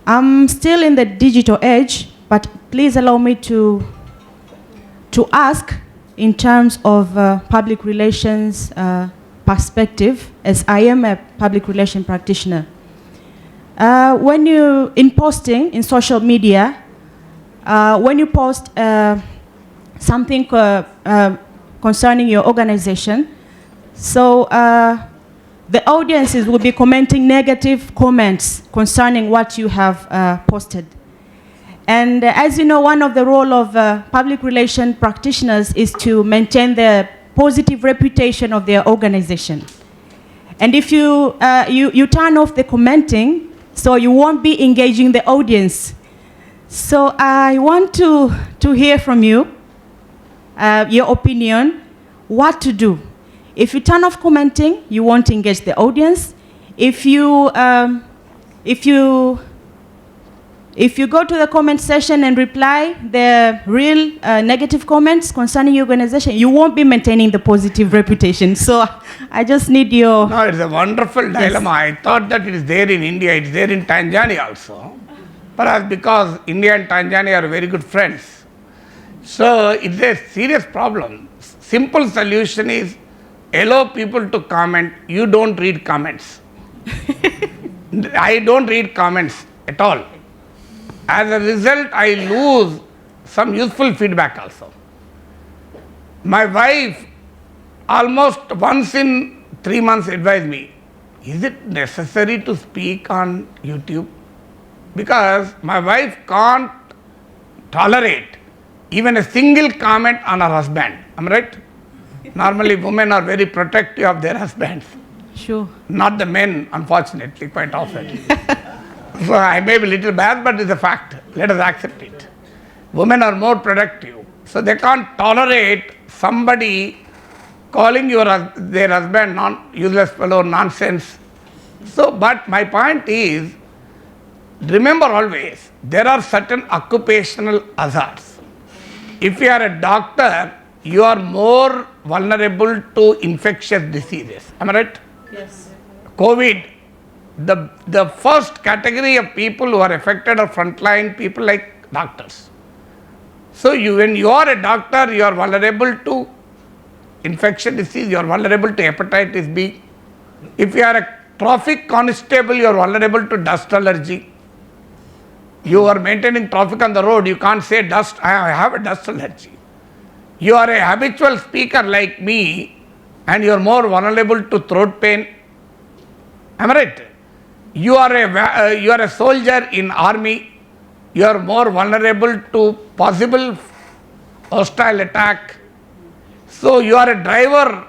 I'm still in the digital age, but please allow me to ask in terms of public relations perspective, as I am a public relation practitioner. when you, in posting in social media, when you post something concerning your organization, so the audiences will be commenting negative comments concerning what you have posted. And as you know, one of the role of public relation practitioners is to maintain the positive reputation of their organization. And if you turn off the commenting, so you won't be engaging the audience. So I want to hear from you, your opinion, what to do. If you turn off commenting, you won't engage the audience. If you go to the comment section and reply the real negative comments concerning your organization, you won't be maintaining the positive reputation. So I just need your... No, it's a wonderful dilemma. I thought that it is there in India, it's there in Tanzania also. Perhaps because India and Tanzania are very good friends. So it's a serious problem. Simple solution is allow people to comment. You don't read comments. I don't read comments at all. As a result, I lose some useful feedback also. My wife almost once in 3 months advised me, is it necessary to speak on YouTube? Because my wife can't tolerate even a single comment on her husband. Am I right? Normally women are very protective of their husbands. Sure. Not the men, unfortunately, quite often. So I may be a little bad, but it's a fact. Let us accept it. Women are more productive. So they can't tolerate somebody calling their husband useless fellow, nonsense. So, but my point is, remember always, there are certain occupational hazards. If you are a doctor, you are more vulnerable to infectious diseases. Am I right? Yes. COVID, the first category of people who are affected are frontline people like doctors. So when you are a doctor, you are vulnerable to infectious disease, you are vulnerable to hepatitis B. If you are a traffic constable, you are vulnerable to dust allergy. You are maintaining traffic on the road, you can't say dust, I have a dust allergy. You are a habitual speaker like me and you are more vulnerable to throat pain. Am I right? You are a soldier in army, you are more vulnerable to possible hostile attack. So you are a driver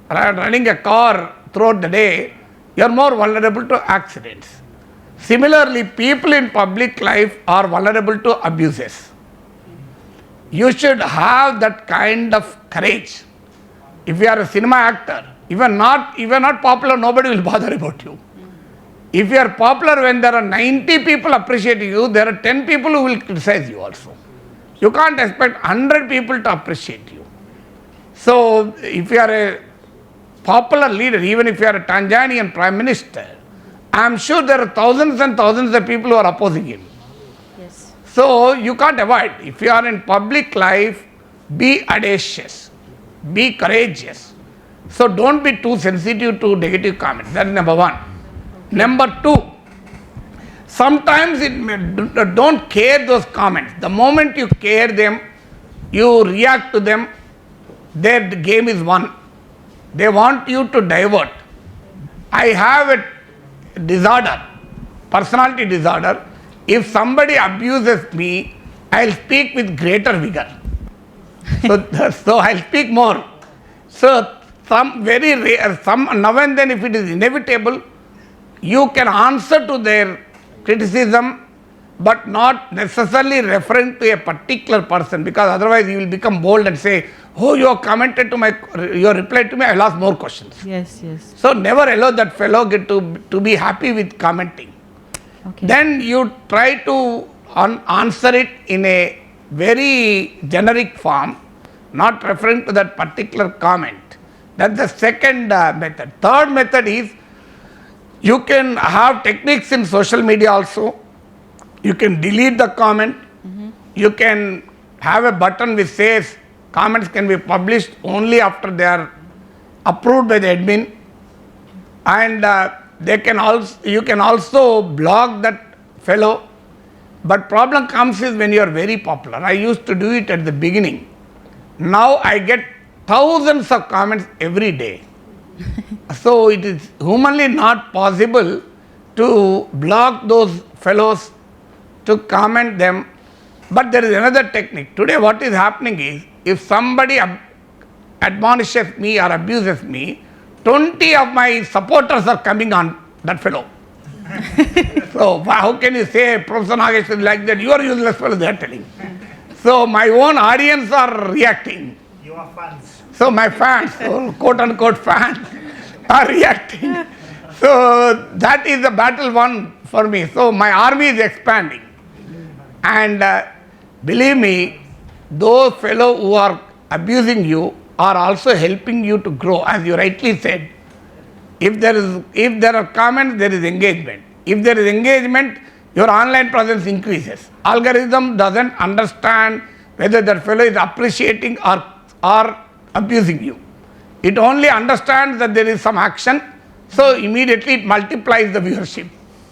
running a car throughout the day, you are more vulnerable to accidents. Similarly, people in public life are vulnerable to abuses. You should have that kind of courage. If you are a cinema actor, if you are not popular, nobody will bother about you. If you are popular, when there are 90 people appreciating you, there are 10 people who will criticize you also. You can't expect 100 people to appreciate you. So, if you are a popular leader, even if you are a Tanzanian Prime Minister, I am sure there are thousands and thousands of people who are opposing him. Yes. So, you can't avoid. If you are in public life, be audacious, be courageous. So, don't be too sensitive to negative comments. That is number one. Number two, sometimes don't care those comments. The moment you care them, you react to them, their game is won. They want you to divert. I have a disorder, personality disorder. If somebody abuses me, I'll speak with greater vigor. So I'll speak more. So some very rare, now and then if it is inevitable, you can answer to their criticism, but not necessarily referring to a particular person, because otherwise you will become bold and say, oh, you have commented to your reply to me, I will ask more questions. Yes, yes. So never allow that fellow to be happy with commenting. Okay. Then you try to answer it in a very generic form, not referring to that particular comment. That's the second method. Third method is, you can have techniques in social media also. You can delete the comment. You can have a button which says comments can be published only after they are approved by the admin. And you can also block that fellow, but problem comes is when you are very popular. I used to do it at the beginning. Now I get thousands of comments every day. So it is humanly not possible to block those fellows, to comment them. But there is another technique. Today what is happening is, if somebody admonishes me or abuses me, 20 of my supporters are coming on that fellow. So how can you say Prof Nageshwar like that? You are useless fellow, they are telling. So my own audience are reacting. Your fans. So my fans, quote unquote fans, are reacting. So that is the battle won for me. So my army is expanding. And believe me, those fellows who are abusing you are also helping you to grow, as you rightly said. If there are comments, there is engagement. If there is engagement, your online presence increases. Algorithm doesn't understand whether that fellow is appreciating or abusing you. It only understands that there is some action, so immediately it multiplies the viewership.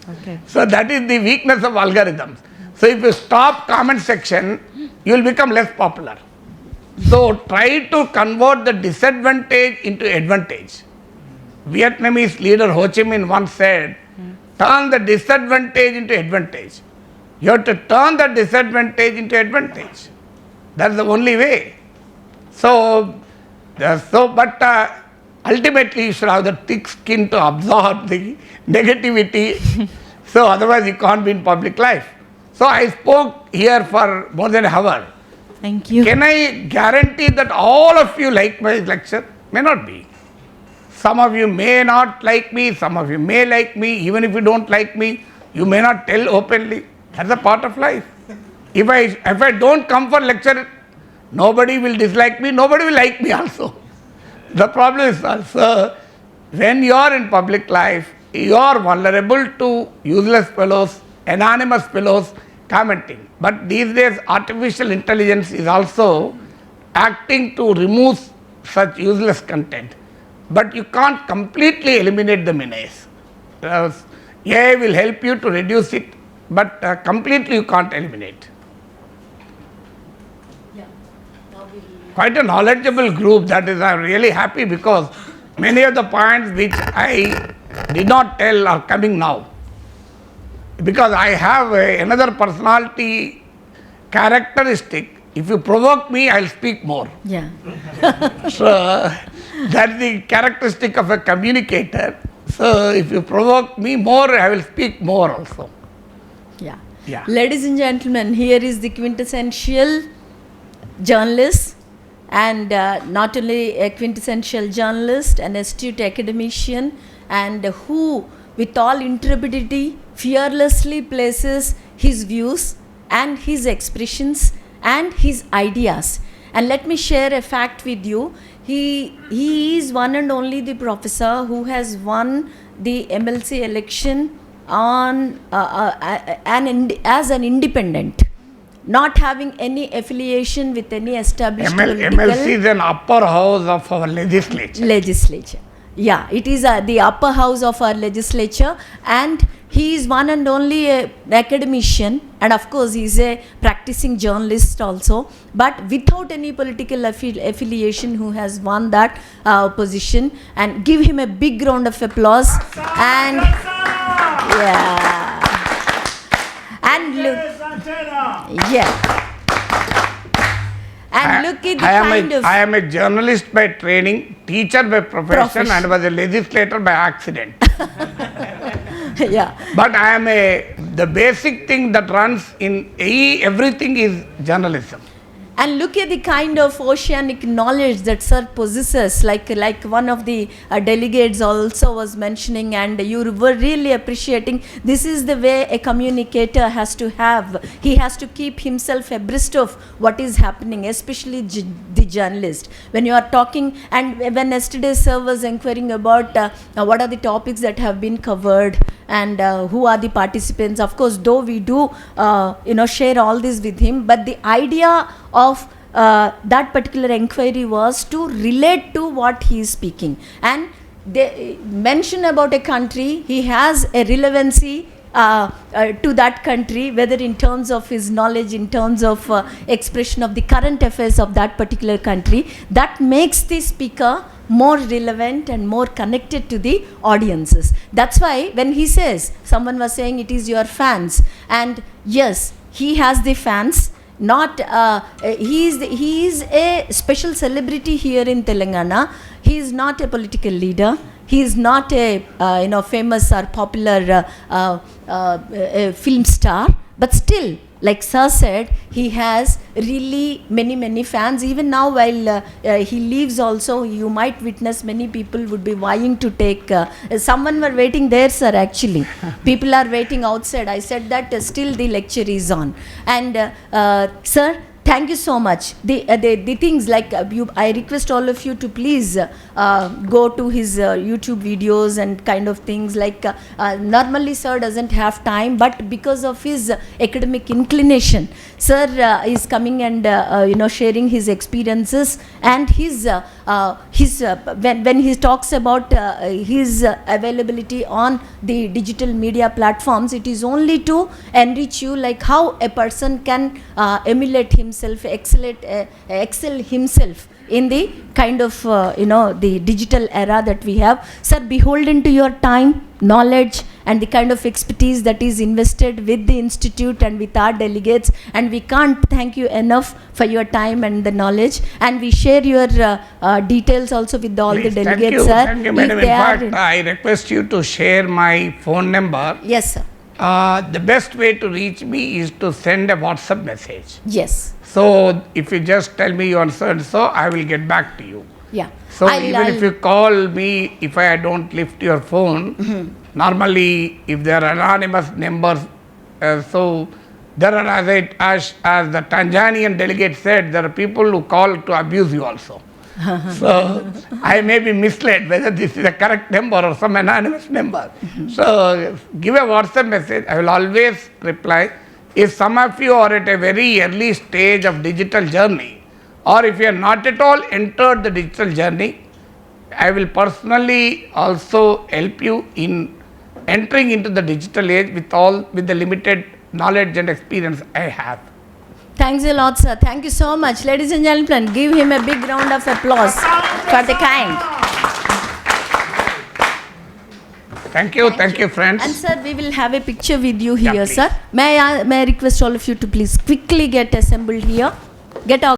Okay. So that is the weakness of algorithms. So if you stop comment section, you will become less popular. So try to convert the disadvantage into advantage. Vietnamese leader Ho Chi Minh once said, turn the disadvantage into advantage. You have to turn the disadvantage into advantage. That's the only way. So ultimately you should have the thick skin to absorb the negativity. So otherwise you can't be in public life. So I spoke here for more than an hour. Thank you. Can I guarantee that all of you like my lecture? May not be. Some of you may not like me, some of you may like me. Even if you don't like me, you may not tell openly. That's a part of life. If I don't come for lecture, nobody will dislike me, nobody will like me also. The problem is also, when you are in public life, you are vulnerable to useless fellows, anonymous fellows commenting. But these days, artificial intelligence is also acting to remove such useless content. But you can't completely eliminate the menace. AI will help you to reduce it, but completely you can't eliminate. Quite a knowledgeable group. That is, I'm really happy because many of the points which I did not tell are coming now. Because I have another personality characteristic. If you provoke me, I'll speak more. Yeah. So that's the characteristic of a communicator. So if you provoke me more, I will speak more also. Yeah. Yeah. Ladies and gentlemen, here is the quintessential journalist, and not only a quintessential journalist, an astute academician, and who with all intrepidity fearlessly places his views and his expressions and his ideas. And let me share a fact with you. He is one and only the professor who has won the MLC election on as an independent, not having any affiliation with any established MLC is an upper house of our legislature. Yeah, it is the upper house of our legislature, and he is one and only academician, and of course he is a practicing journalist also, but without any political affiliation, who has won that position. And give him a big round of applause. And yeah, and look, yeah. And look at the I am a journalist by training, teacher by profession, and was a legislator by accident. Yeah. But I am the basic thing that runs in everything is journalism. And look at the kind of oceanic knowledge that sir possesses, like one of the delegates also was mentioning, and you were really appreciating. This is the way a communicator has to have. He has to keep himself abreast of what is happening, especially the journalist. When you are talking, and when yesterday sir was inquiring about what are the topics that have been covered and who are the participants. Of course, though we do share all this with him, but the idea of that particular inquiry was to relate to what he is speaking. And they mention about a country, he has a relevancy to that country, whether in terms of his knowledge, in terms of expression of the current affairs of that particular country, that makes the speaker more relevant and more connected to the audiences. That's why when he says, someone was saying it is your fans, and yes, he has the fans. Not he is a special celebrity here in Telangana. He is not a political leader. He is not a famous or popular film star. But still, like Sir said, he has really many fans. Even now, while he leaves also, you might witness many people would be vying to take. Someone were waiting there, sir, actually. People are waiting outside. I said that still the lecture is on. And sir, thank you so much. The things like I request all of you to please go to his YouTube videos and kind of things like normally sir doesn't have time, but because of his academic inclination, sir is coming and sharing his experiences and his when he talks about his availability on the digital media platforms, it is only to enrich you like how a person can emulate himself, excel himself in the kind of the digital era that we have. Sir, beholden to your time, knowledge and the kind of expertise that is invested with the institute and with our delegates, and we can't thank you enough for your time and the knowledge, and we share your details also with all the delegates, sir. Thank you, madam. In fact, I request you to share my phone number. Yes, sir. The best way to reach me is to send a WhatsApp message. Yes. So if you just tell me you are so and so, I will get back to you. Yeah. So if you call me, if I don't lift your phone, normally if there are anonymous numbers, so there are, as the Tanzanian delegate said, there are people who call to abuse you also. So I may be misled whether this is a correct number or some anonymous number. So give a WhatsApp message. I will always reply. If some of you are at a very early stage of digital journey, or if you are not at all entered the digital journey, I will personally also help you in entering into the digital age with the limited knowledge and experience I have. Thanks a lot, sir. Thank you so much. Ladies and gentlemen, give him a big round of applause for the kind. Thank you, friends. And sir, we will have a picture with you here, Yeah, sir. May I request all of you to please quickly get assembled here. Get out.